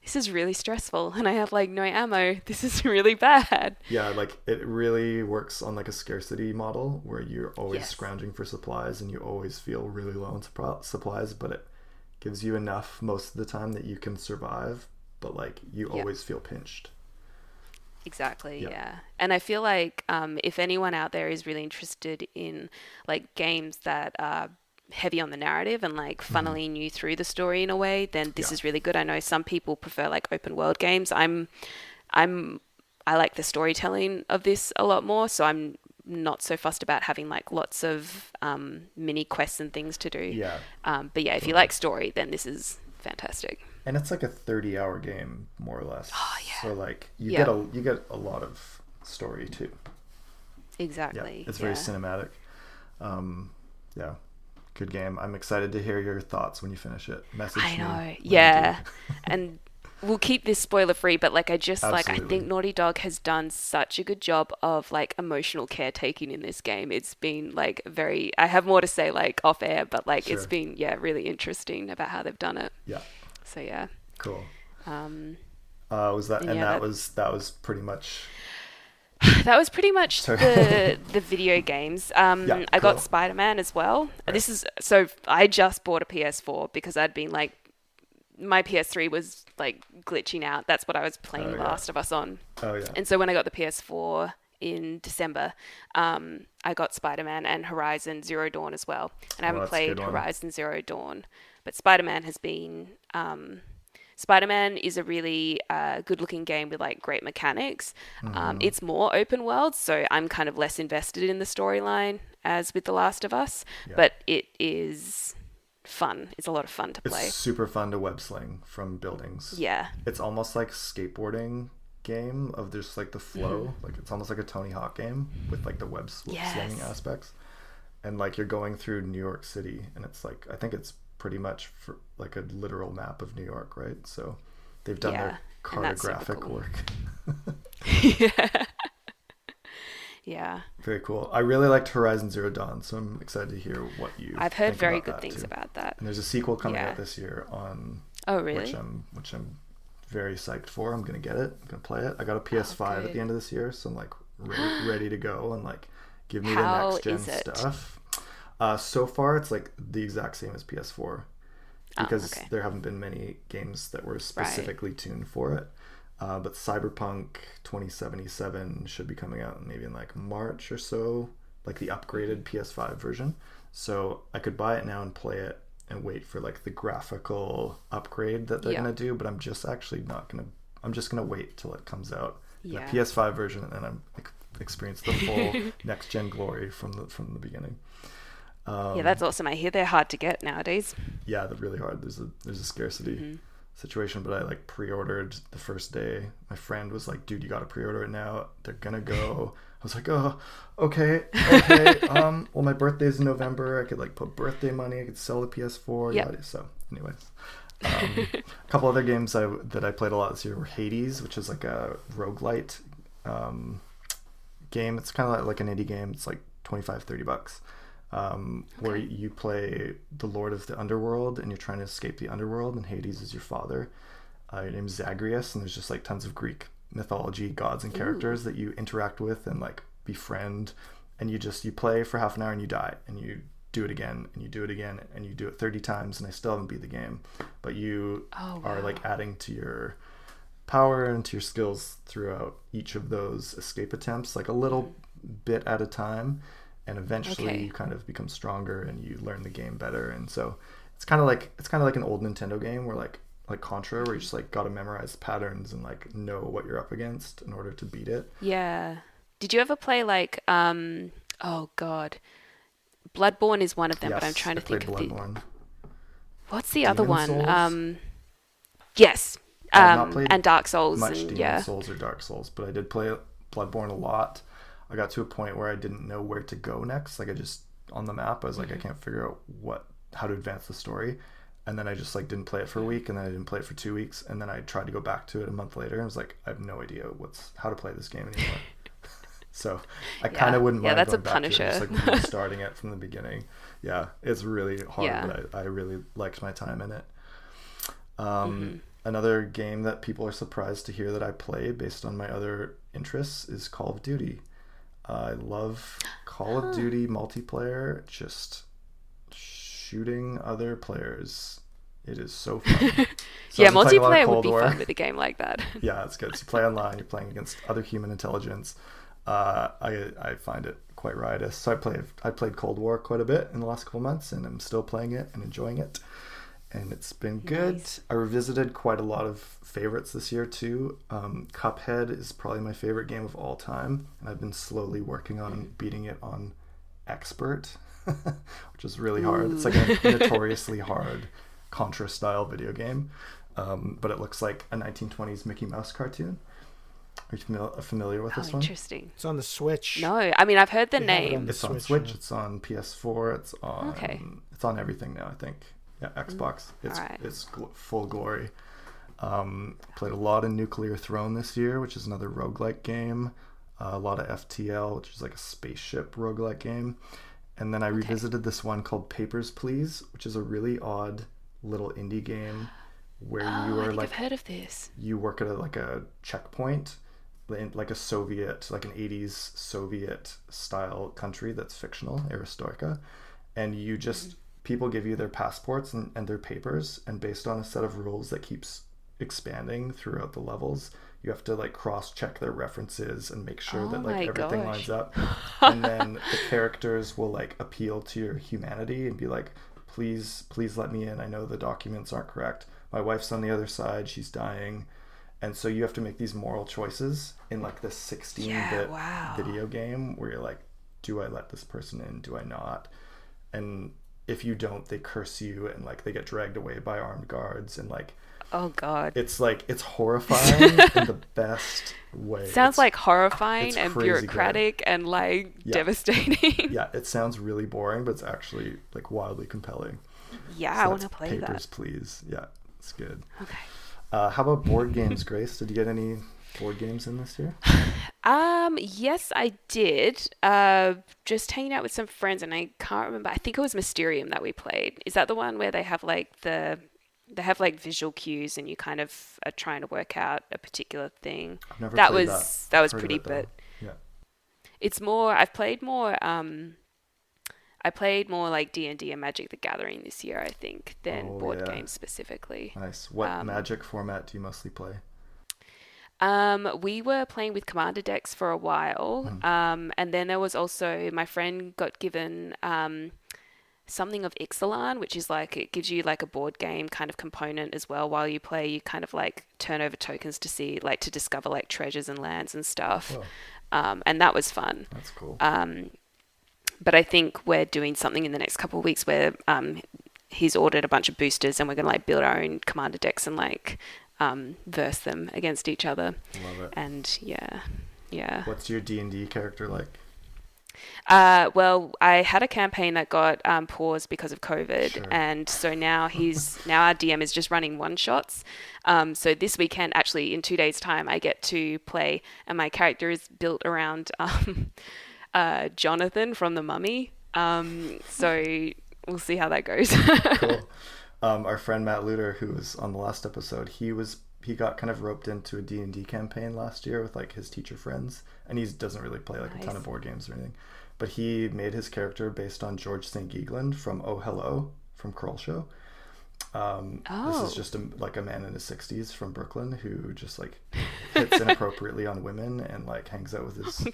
this is really stressful, and I have, like, no ammo. This is really bad. Yeah, like it really works on like a scarcity model where you're always Yes. scrounging for supplies, and you always feel really low on supplies, but it gives you enough most of the time that you can survive, but like you always feel pinched. Exactly, Yeah. yeah. And I feel like if anyone out there is really interested in, like, games that are heavy on the narrative and like funneling you through the story in a way, then this Yeah. is really good. I know some people prefer like open world games. I like the storytelling of this a lot more, so I'm not so fussed about having like lots of mini quests and things to do. Yeah. But yeah, if you like story, then this is fantastic. And it's like a 30-hour game more or less. Oh yeah. So like you Yeah. get a lot of story too. Yeah. Exactly. It's very cinematic. Yeah. Good game. I'm excited to hear your thoughts when you finish it. Message I me know. when you Yeah. do. And we'll keep this spoiler free, but like I Absolutely. think Naughty Dog has done such a good job of like emotional caretaking in this game. It's been like I have more to say like off air, but like it's Sure. been really interesting about how they've done it. Yeah. So yeah. Cool. Um Was that and yeah, that was pretty much That was pretty much Sorry. the video games. Yeah, I got cool. Spider-Man as well. Right. This is so I just bought a PS4 because I'd been like my PS3 was like glitching out. That's what I was playing Oh, yeah. Last of Us on. Oh yeah. And so when I got the PS4 in December, I got Spider-Man and Horizon Zero Dawn as well. And I haven't that's a good played one. Horizon Zero Dawn, but Spider-Man has been Spider-Man is a really good-looking game with like great mechanics. It's more open world, so I'm kind of less invested in the storyline as with The Last of Us, Yeah. but it is fun. It's a lot of fun to play. It's super fun to web sling from buildings. Yeah. It's almost like skateboarding game of just like the flow. Like it's almost like a Tony Hawk game with like the web slinging aspects. And like you're going through New York City, and it's like, I think it's pretty much for like a literal map of New York, right? So they've done their cartographic cool. work. Yeah. Yeah. Very cool. I really liked Horizon Zero Dawn, so I'm excited to hear what you. I've heard think very about good that things too. about that. And there's a sequel coming out this year on. Oh really? Which I'm very psyched for. I'm gonna get it. I'm gonna play it. I got a PS5 at the end of this year, so I'm like ready to go and like give me the next gen stuff. So far, it's like the exact same as PS4 because there haven't been many games that were specifically tuned for it. But Cyberpunk 2077 should be coming out maybe in like March or so, like the upgraded PS5 version. So I could buy it now and play it and wait for like the graphical upgrade that they're gonna do. But I'm just actually not gonna. I'm just gonna wait till it comes out in a PS5 version, and I'm experience the full next gen glory from the beginning. Yeah, that's awesome. I hear they're hard to get nowadays. Yeah, they're really hard. There's a scarcity situation, but I like pre-ordered the first day. My friend was like, "Dude, you got to pre-order it now. They're gonna go." I was like, "Oh, okay." Well, my birthday's in November. I could like put birthday money. I could sell the PS4. Yeah. So, anyways, a couple other games that I played a lot this year were Hades, which is like a roguelite game. It's kind of like an indie game. It's like $25-$30. Where you play the Lord of the Underworld and you're trying to escape the underworld, and Hades is your father. Your name's Zagreus, and there's just like tons of Greek mythology, gods and characters that you interact with and like befriend, and you play for half an hour and you die, and you do it again and you do it again and you do it 30 times, and I still haven't beat the game, but you are like adding to your power and to your skills throughout each of those escape attempts, like a little bit at a time. And eventually you kind of become stronger and you learn the game better. And so it's kind of like an old Nintendo game where like Contra, where you just like got to memorize patterns and like know what you're up against in order to beat it. Yeah. Did you ever play like oh god, Bloodborne is one of them, but I'm trying to think of what's the other one? Souls? Yes. I've not played and Dark Souls much and Demon Souls or Dark Souls, but I did play Bloodborne a lot. I got to a point where I didn't know where to go next. Like I just on the map, I was like, I can't figure out how to advance the story. And then I just like didn't play it for a week, and then I didn't play it for 2 weeks, and then I tried to go back to it a month later, and I was like, I have no idea how to play this game anymore. So I kind of wouldn't mind that's going a back punisher. to it, just like restarting it from the beginning. Yeah, it's really hard, but I really liked my time in it. Another game that people are surprised to hear that I play based on my other interests is Call of Duty. I love Call of Duty multiplayer, just shooting other players. It is so fun. So multiplayer would be fun with a game like that. Yeah, it's good. So you play online, you're playing against other human intelligence. I find it quite riotous. So I played Cold War quite a bit in the last couple months, and I'm still playing it and enjoying it. And it's been good. Nice. I revisited quite a lot of favorites this year too. Cuphead is probably my favorite game of all time, and I've been slowly working on beating it on Expert, which is really hard. It's like a notoriously hard Contra style video game, but it looks like a 1920s Mickey Mouse cartoon. Are you familiar with this one? Interesting. It's on the Switch. No, I mean I've heard the name. It's on Switch. It's on PS4. It's on. It's on everything now, I think. Yeah, Xbox. It's full glory. Played a lot of Nuclear Throne this year, which is another roguelike game. A lot of FTL, which is like a spaceship roguelike game. And then I revisited this one called Papers, Please, which is a really odd little indie game where you are like, I've heard of this. You work at a checkpoint in like like an 80s Soviet style country that's fictional, Aristorika, and you just people give you their passports and their papers, and based on a set of rules that keeps expanding throughout the levels, you have to like cross-check their references and make sure that like everything lines up. And then the characters will like appeal to your humanity and be like, please let me in. I know the documents aren't correct, my wife's on the other side, she's dying. And so you have to make these moral choices in like this 16-bit video game where you're like, do I let this person in? Do I not? And if you don't, they curse you and like they get dragged away by armed guards and like, oh god, it's like, it's horrifying in the best way. Sounds like horrifying and bureaucratic and like devastating. Yeah, it sounds really boring, but it's actually like wildly compelling. Yeah, so I want to play Papers, that. Please. Yeah, it's good. Okay. How about board games, Grace? Did you get any board games in this year? Yes, I did. Just hanging out with some friends, and I can't remember. I think it was Mysterium that we played. Is that the one where they have like visual cues, and you kind of are trying to work out a particular thing? I've never that played was that. That was Heard pretty, of it, but yeah, it's more. I've played more. I played more like D&D and Magic the Gathering this year, I think, than board games specifically. Nice. What Magic format do you mostly play? We were playing with Commander decks for a while, and then there was also, my friend got given something of Ixalan, which is like, it gives you like a board game kind of component as well. While you play, you kind of like turn over tokens to see, like to discover like treasures and lands and stuff. And that was fun. That's cool. But I think we're doing something in the next couple of weeks where he's ordered a bunch of boosters and we're going to like build our own Commander decks and like verse them against each other. Love it. And yeah. What's your D&D character like? Well, I had a campaign that got paused because of COVID, and so now our DM is just running one shots. So this weekend, actually in 2 days' time, I get to play, and my character is built around Jonathan from The Mummy. So we'll see how that goes. Cool. Our friend Matt Luter, who was on the last episode, he got kind of roped into a D&D campaign last year with like his teacher friends, and he doesn't really play like a ton of board games or anything, but he made his character based on George St. Geegland from Oh Hello from Kroll Show. This is just like a man in his 60s from Brooklyn who just like hits inappropriately on women and like hangs out with his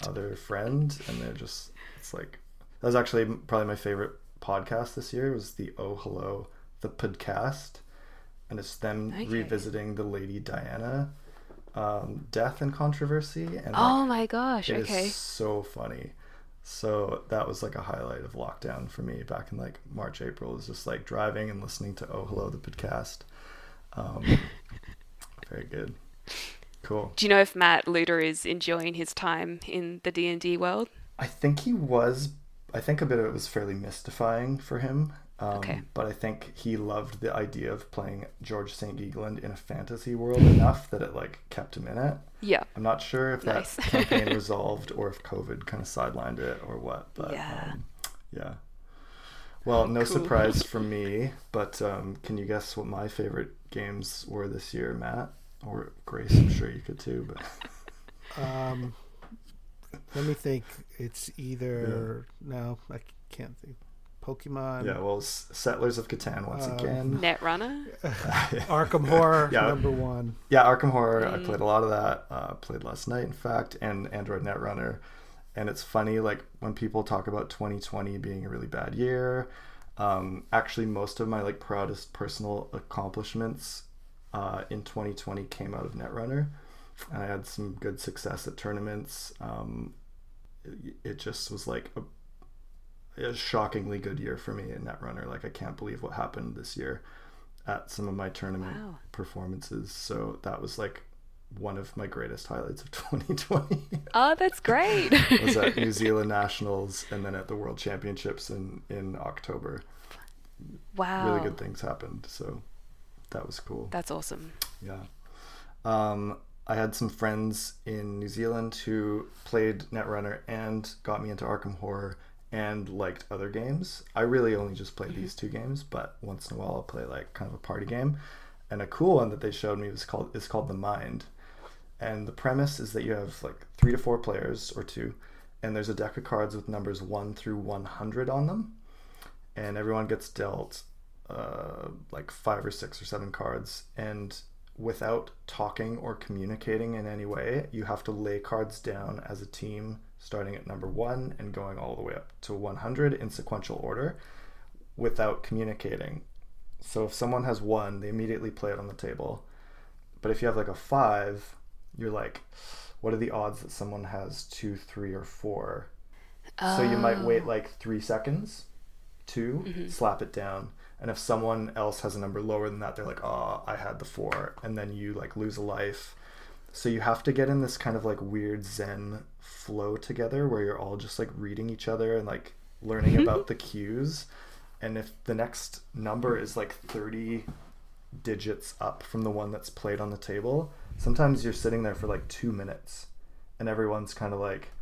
other friend, and it's like, that was actually probably my favorite podcast this year, was the Oh Hello the podcast, and it's them revisiting the Lady Diana death and controversy, and oh my gosh, it is so funny. So that was like a highlight of lockdown for me back in like March, April, is just like driving and listening to Oh Hello the podcast. Very good. Cool. Do you know if Matt Luter is enjoying his time in the D&D world? I think he was. I think a bit of it was fairly mystifying for him. But I think he loved the idea of playing George St. Geegland in a fantasy world enough that it like kept him in it. Yeah. I'm not sure if that campaign resolved or if COVID kind of sidelined it or what, but yeah. Well, no surprise from me, but can you guess what my favorite games were this year, Matt? Or Grace, I'm sure you could too, but let me think. It's either no, I can't think. Pokemon. Yeah, well, Settlers of Catan once again. Netrunner. Arkham Horror, number one. Yeah, Arkham Horror. I played a lot of that. Played last night, in fact, and Android Netrunner. And it's funny, like, when people talk about 2020 being a really bad year, actually most of my, like, proudest personal accomplishments in 2020 came out of Netrunner. And I had some good success at tournaments. It just was, like, a shockingly good year for me in Netrunner. Like, I can't believe what happened this year at some of my tournament performances. So that was like one of my greatest highlights of 2020. Oh, that's great. Was at New Zealand Nationals and then at the World Championships in October. Wow. Really good things happened. So that was cool. That's awesome. Yeah. I had some friends in New Zealand who played Netrunner and got me into Arkham Horror and liked other games. I really only just played these two games, but once in a while I'll play like kind of a party game. And a cool one that they showed me is called The Mind. And the premise is that you have like 3 to 4 players or 2, and there's a deck of cards with numbers 1 through 100 on them. And everyone gets dealt like 5 or 6 or 7 cards, and without talking or communicating in any way, you have to lay cards down as a team starting at number 1 and going all the way up to 100 in sequential order without communicating. So if someone has 1, they immediately play it on the table. But if you have like a 5, you're like, what are the odds that someone has 2, 3, or 4? So you might wait like 3 seconds, 2, slap it down. And if someone else has a number lower than that, they're like, oh, I had the 4. And then you like lose a life. So you have to get in this kind of like weird Zen flow together where you're all just like reading each other and like learning about the cues. And if the next number is like 30 digits up from the one that's played on the table, sometimes you're sitting there for like 2 minutes and everyone's kind of like,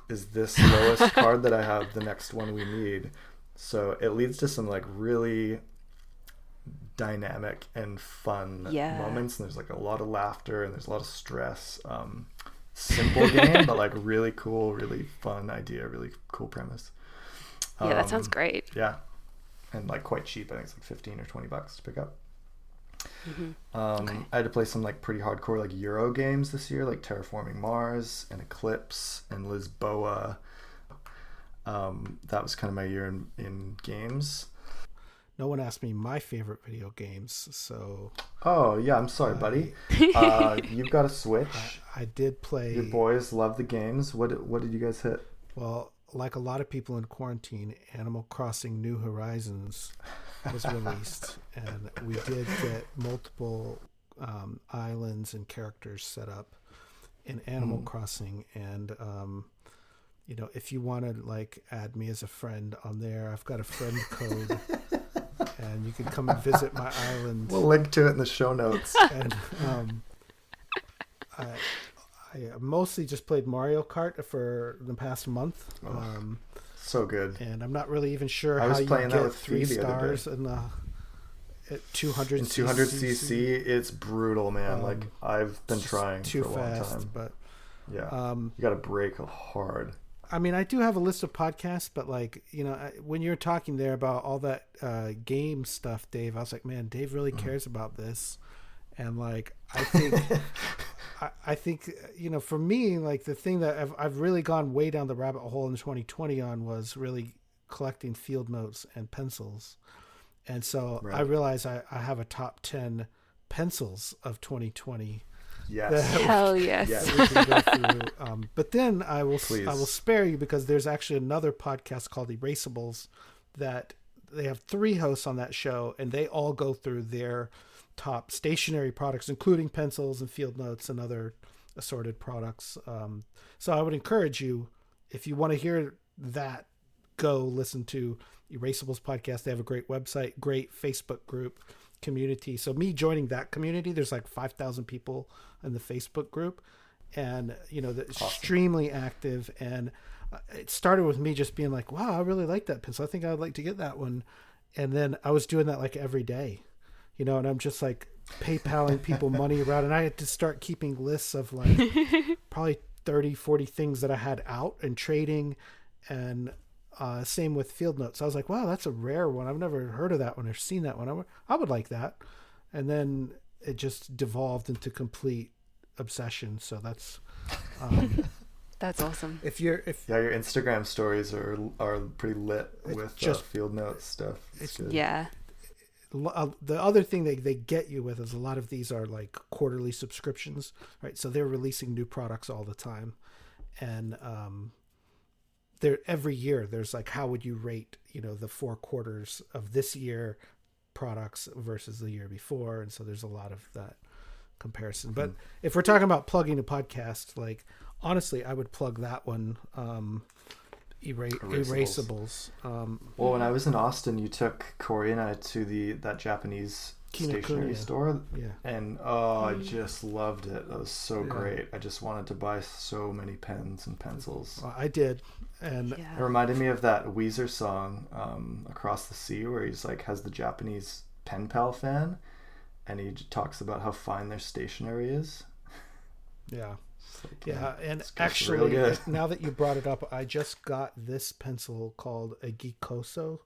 is this lowest card that I have the next one we need? So it leads to some like really dynamic and fun moments, and there's like a lot of laughter and there's a lot of stress. Simple game, but like really cool, really fun idea, really cool premise. Yeah, that sounds great. Yeah, and like quite cheap. I think it's like 15 or 20 bucks to pick up. I had to play some like pretty hardcore like Euro games this year, like Terraforming Mars and Eclipse and Lisboa. That was kind of my year in games. No one asked me my favorite video games, so... Oh, yeah, I'm sorry, buddy. You've got a Switch. I did play... Your boys love the games. What did you guys hit? Well, like a lot of people in quarantine, Animal Crossing New Horizons was released, and we did get multiple islands and characters set up in Animal Crossing, and... you know, if you want to like add me as a friend on there, I've got a friend code, and you can come and visit my island. We'll link to it in the show notes. And I mostly just played Mario Kart for the past month. So good. And I'm not really even sure how you get that with 3 stars in the at 200 in 200 cc. It's brutal, man. Like I've been trying for a long time, but yeah, you got to brake hard. I mean, I do have a list of podcasts, but like, you know, when you're talking there about all that game stuff, Dave, I was like, man, Dave really cares about this. And like, I think, I think, you know, for me, like the thing that I've really gone way down the rabbit hole in 2020 on was really collecting field notes and pencils. And so I realized I have a top 10 pencils of 2020. Yes. Hell yes. That we can go through. But then I will spare you because there's actually another podcast called Erasables that they have 3 hosts on that show, and they all go through their top stationery products, including pencils and field notes and other assorted products. So I would encourage you, if you want to hear that, go listen to Erasables podcast. They have a great website, great Facebook group, community. So me joining that community, there's like 5,000 people in the Facebook group, and you know, they're extremely active. And it started with me just being like, wow, I really like that pencil. I think I'd like to get that one. And then I was doing that like every day, you know, and I'm just like PayPaling people money around, and I had to start keeping lists of like probably 30, 40 things that I had out and trading. And same with field notes. I was like, wow, that's a rare one. I've never heard of that one or seen that one. I would like that. And then it just devolved into complete obsession. So that's that's awesome. If your Instagram stories are pretty lit with just field notes stuff. It's good. Yeah. The other thing they get you with is a lot of these are like quarterly subscriptions, right? So they're releasing new products all the time, and every year there's like, how would you rate, you know, the 4 quarters of this year products versus the year before, and so there's a lot of that comparison. But if we're talking about plugging a podcast, like honestly, I would plug that one. Erasables. Well, when I was in Austin, you took Corey and I to that Japanese stationery store, and I just loved it. That was so great. I just wanted to buy so many pens and pencils. Well, I did, and it reminded me of that Weezer song, "Across the Sea," where he's like has the Japanese pen pal fan, and he talks about how fine their stationery is. Yeah. And actually, now that you brought it up, I just got this pencil called a Gikoso,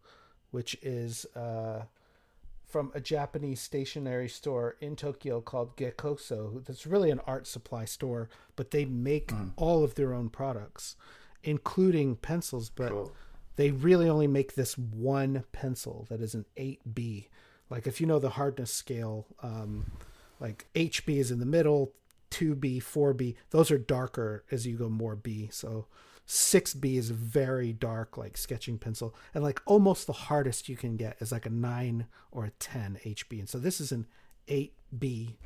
which is from a Japanese stationery store in Tokyo called Gekoso. That's really an art supply store, but they make all of their own products, including pencils. But they really only make this one pencil that is an 8B. Like if you know the hardness scale, like HB is in the middle, 2B, 4B. Those are darker as you go more B. So 6B is very dark, like sketching pencil. And like almost the hardest you can get is like a 9 or a 10 HB. And so this is an 8B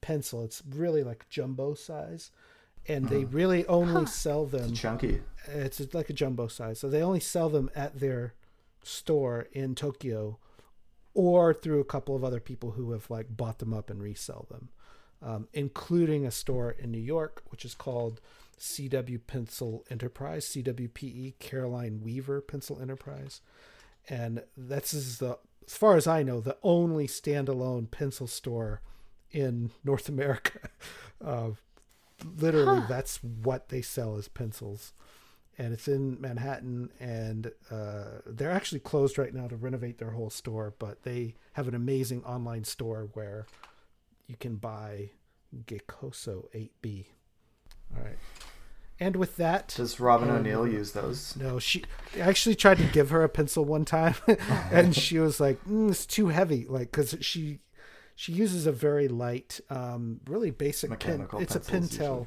pencil. It's really like jumbo size. And they really only sell them. It's chunky. It's like a jumbo size. So they only sell them at their store in Tokyo or through a couple of other people who have like bought them up and resell them, including a store in New York, which is called CW Pencil Enterprise, CWPE, Caroline Weaver Pencil Enterprise. And that's, as far as I know, the only standalone pencil store in North America. Literally, that's what they sell as pencils. And it's in Manhattan, and they're actually closed right now to renovate their whole store, but they have an amazing online store where you can buy Gikoso 8B. All right. And with that... Does Robin O'Neill use those? No, I actually tried to give her a pencil one time, and she was like, it's too heavy, like, because she uses a very light, really basic mechanical pen. It's a Pentel. Usually.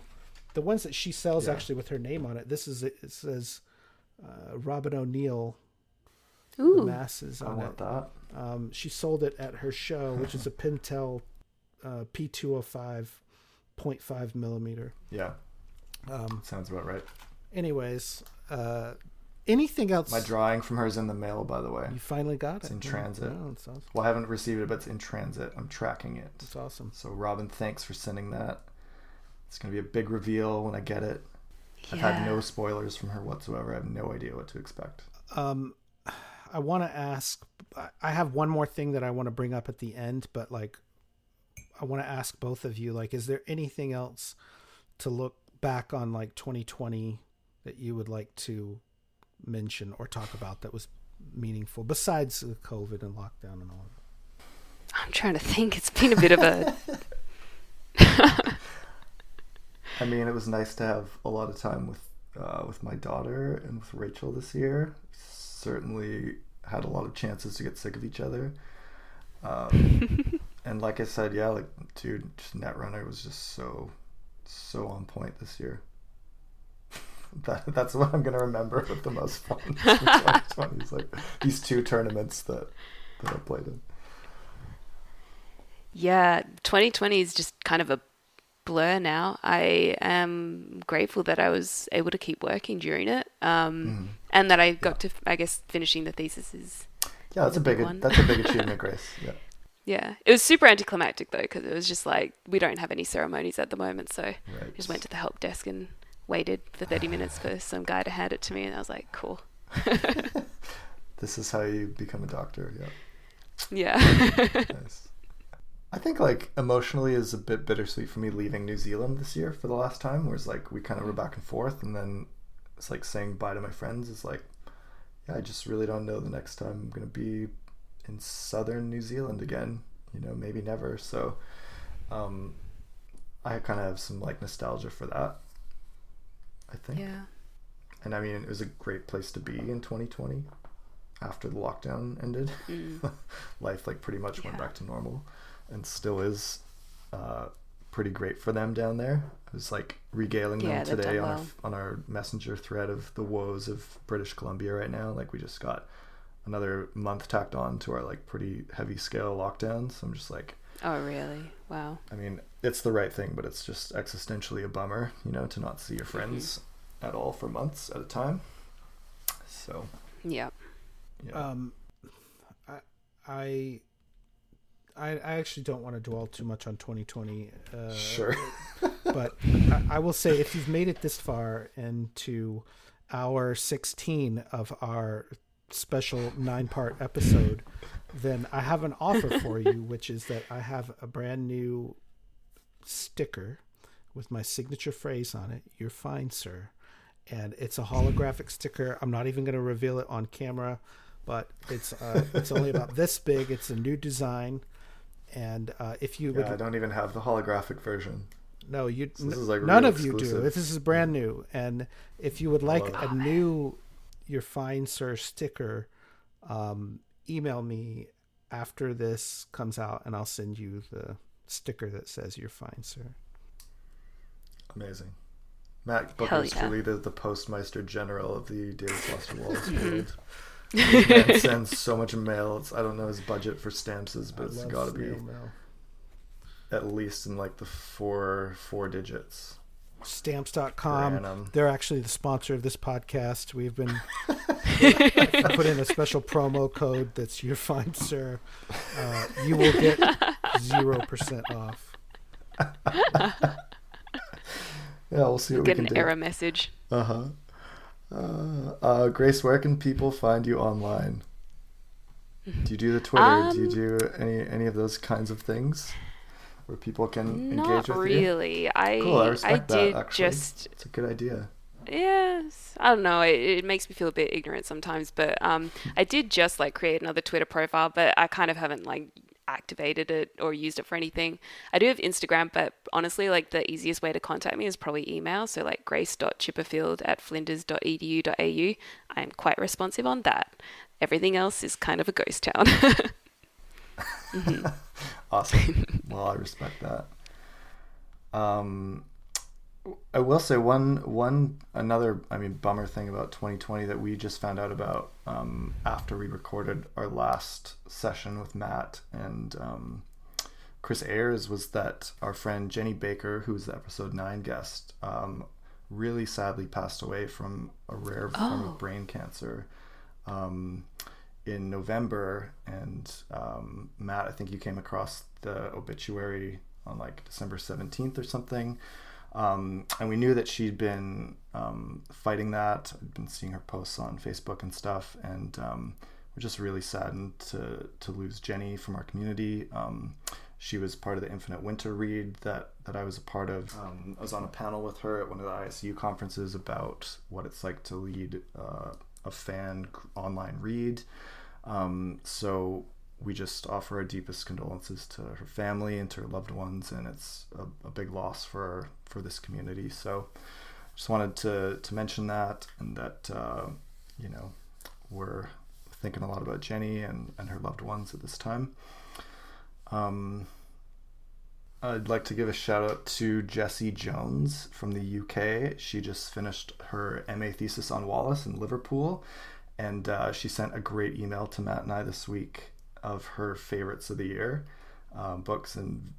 The ones that she sells actually with her name on it. It says Robin O'Neill. Ooh. The masses on I want that. She sold it at her show, which is a Pentel P205 0.5 millimeter. Yeah. Sounds about right. Anyways, anything else? My drawing from her is in the mail, by the way. You finally got it. It's in transit. Oh, that's awesome. Well, I haven't received it, but it's in transit. I'm tracking it. That's awesome. So, Robin, thanks for sending that. It's going to be a big reveal when I get it. Yeah. I've had no spoilers from her whatsoever. I have no idea what to expect. I want to ask, I have one more thing that I want to bring up at the end, but like, I want to ask both of you, like, is there anything else to look back on like 2020 that you would like to mention or talk about that was meaningful besides the COVID and lockdown and all of it? I'm trying to think. It's been a bit of a... I mean, it was nice to have a lot of time with my daughter and with Rachel this year. Certainly had a lot of chances to get sick of each other. And like I said, yeah, like, dude, just Netrunner was just so on point this year. That's what I'm gonna remember with the most fun. 2020 is like these 2 tournaments that I played in. Yeah, 2020 is just kind of a blur now. I am grateful that I was able to keep working during it, and that I got to, I guess, finishing the thesis is. Yeah, that's a big achievement, Grace. Yeah. Yeah, it was super anticlimactic though, because it was just like, we don't have any ceremonies at the moment, so I just went to the help desk and waited for 30 minutes for some guy to hand it to me, and I was like, cool. This is how you become a doctor. Yeah. Nice. I think like emotionally is a bit bittersweet for me leaving New Zealand this year for the last time, where it's like we kind of were back and forth, and then it's like saying bye to my friends. It's like, yeah, I just really don't know the next time I'm going to be in southern New Zealand again, maybe never. So I kind of have some like nostalgia for that, I think. Yeah. And I mean, it was a great place to be in 2020 after the lockdown ended. Life like pretty much went back to normal, and still is pretty great for them down there. I was like regaling them today on our messenger thread of the woes of British Columbia right now. Like, we just got another month tacked on to our like pretty heavy scale lockdown. So I'm just like, oh really? Wow. I mean, it's the right thing, but it's just existentially a bummer, to not see your friends at all for months at a time. So yeah. I actually don't want to dwell too much on 2020. Sure. But I will say, if you've made it this far into hour 16 of our special 9-part episode, then I have an offer for you, which is that I have a brand new sticker with my signature phrase on it. You're fine, sir. And it's a holographic sticker. I'm not even going to reveal it on camera, but it's only about this big. It's a new design. And if you would, I don't even have the holographic version. No, so this is like none of exclusive. you do. This is brand new. And if you would like a new your Fine Sir sticker, email me after this comes out, and I'll send you the sticker that says you're fine, sir. Amazing. Matt Booker is truly the postmeister general of the David Foster Wallace world. This man sends so much mail. I don't know his budget for stamps is, but it's got to be mail. At least in like the four digits. Stamps.com. They're actually the sponsor of this podcast. We've been put in a special promo code that's your fine, sir. You will get 0% off. Yeah, we'll see what we can do. Get an error message. Grace, where can people find you online? Do you do the Twitter? Do you do any of those kinds of things where people can engage with you? Not really. Cool, I respect that, actually. It's a good idea. Yes. I don't know. It makes me feel a bit ignorant sometimes, but I did just like create another Twitter profile, but I kind of haven't like activated it or used it for anything. I do have Instagram, but honestly, like the easiest way to contact me is probably email. So like grace.chipperfield@flinders.edu.au. I'm quite responsive on that. Everything else is kind of a ghost town. Awesome. Well, I respect that. I will say another bummer thing about 2020 that we just found out about after we recorded our last session with Matt and Chris Ayers was that our friend Jenny Baker, who was the episode 9 guest, really sadly passed away from a rare form of brain cancer in November. And Matt, I think you came across the obituary on like December 17th or something. And we knew that she'd been fighting that. I'd been seeing her posts on Facebook and stuff, and we're just really saddened to lose Jenny from our community. She was part of the Infinite Winter read that I was a part of. I was on a panel with her at one of the ISU conferences about what it's like to lead a fan online read. So we just offer our deepest condolences to her family and to her loved ones, and it's a big loss for this community. So just wanted to mention that, and that we're thinking a lot about Jenny and her loved ones at this time. I'd like to give a shout out to Jessie Jones from the UK. She just finished her MA thesis on Wallace in Liverpool, and she sent a great email to Matt and I this week of her favorites of the year, books and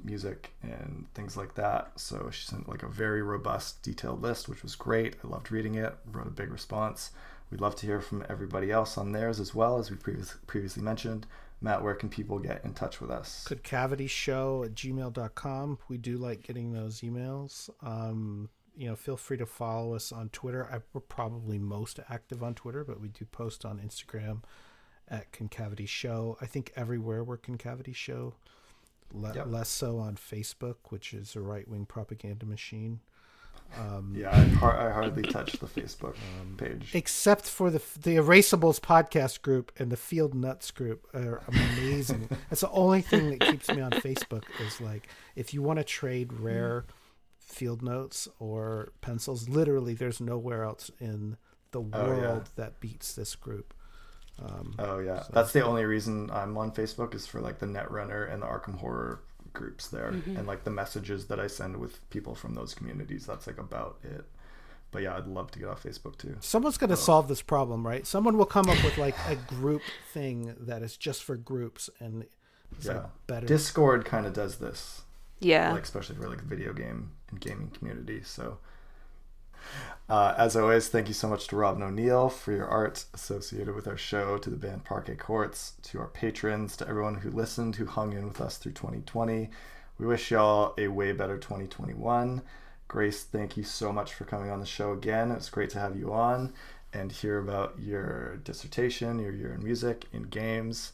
music and things like that. So she sent like a very robust, detailed list, which was great. I loved reading it, wrote a big response. We'd love to hear from everybody else on theirs as well, as we previously mentioned. Matt, where can people get in touch with us? goodcavityshow@gmail.com. We do like getting those emails. Feel free to follow us on Twitter. We're probably most active on Twitter, but we do post on Instagram at Concavity Show. I think everywhere we're Concavity Show. Less so on Facebook, which is a right-wing propaganda machine. I hardly touch the Facebook page. Except for the Erasables podcast group and the Field Nuts group are amazing. That's the only thing that keeps me on Facebook is like, if you want to trade rare field notes or pencils, literally there's nowhere else in the world that beats this group. That's the only reason I'm on Facebook is for like the Netrunner and the Arkham Horror groups there, and like the messages that I send with people from those communities. That's like about it. But yeah, I'd love to get off Facebook too. Someone's going to solve this problem, right? Someone will come up with like a group thing that is just for groups, and it's like better. Discord kind of does this. Yeah. Like especially for like the video game and gaming community. So as always, thank you so much to Robin O'Neill for your art associated with our show, to the band Parquet Courts, to our patrons, to everyone who listened, who hung in with us through 2020. We wish y'all a way better 2021. Grace, thank you so much for coming on the show again. It's great to have you on and hear about your dissertation, your year in music, in games.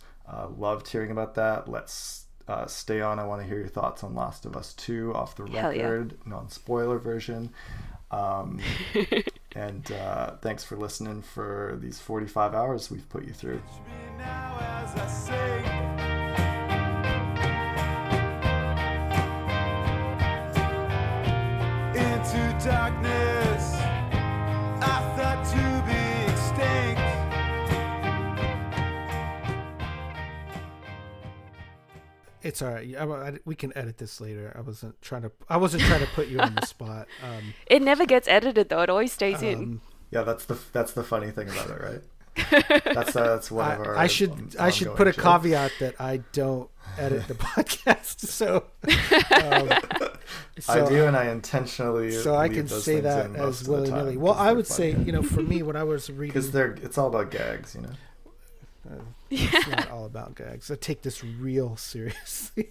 Loved hearing about that. Let's stay on. I want to hear your thoughts on Last of Us 2 off the record, non-spoiler version. And thanks for listening for these 45 hours we've put you through. Into darkness, I thought to be extended. It's all right. We can edit this later. I wasn't trying to put you on the spot. It never gets edited though. It always stays in. Yeah, that's the funny thing about it, right? That's one of our. I should put a jokes. caveat that I don't edit the podcast, so I do, and I intentionally. So I leave can those say things that in as most of the willy time nilly. Well, 'cause I they're would say, funny. for me, when I was reading, Because it's all about gags, it's not all about gags. I take this real seriously.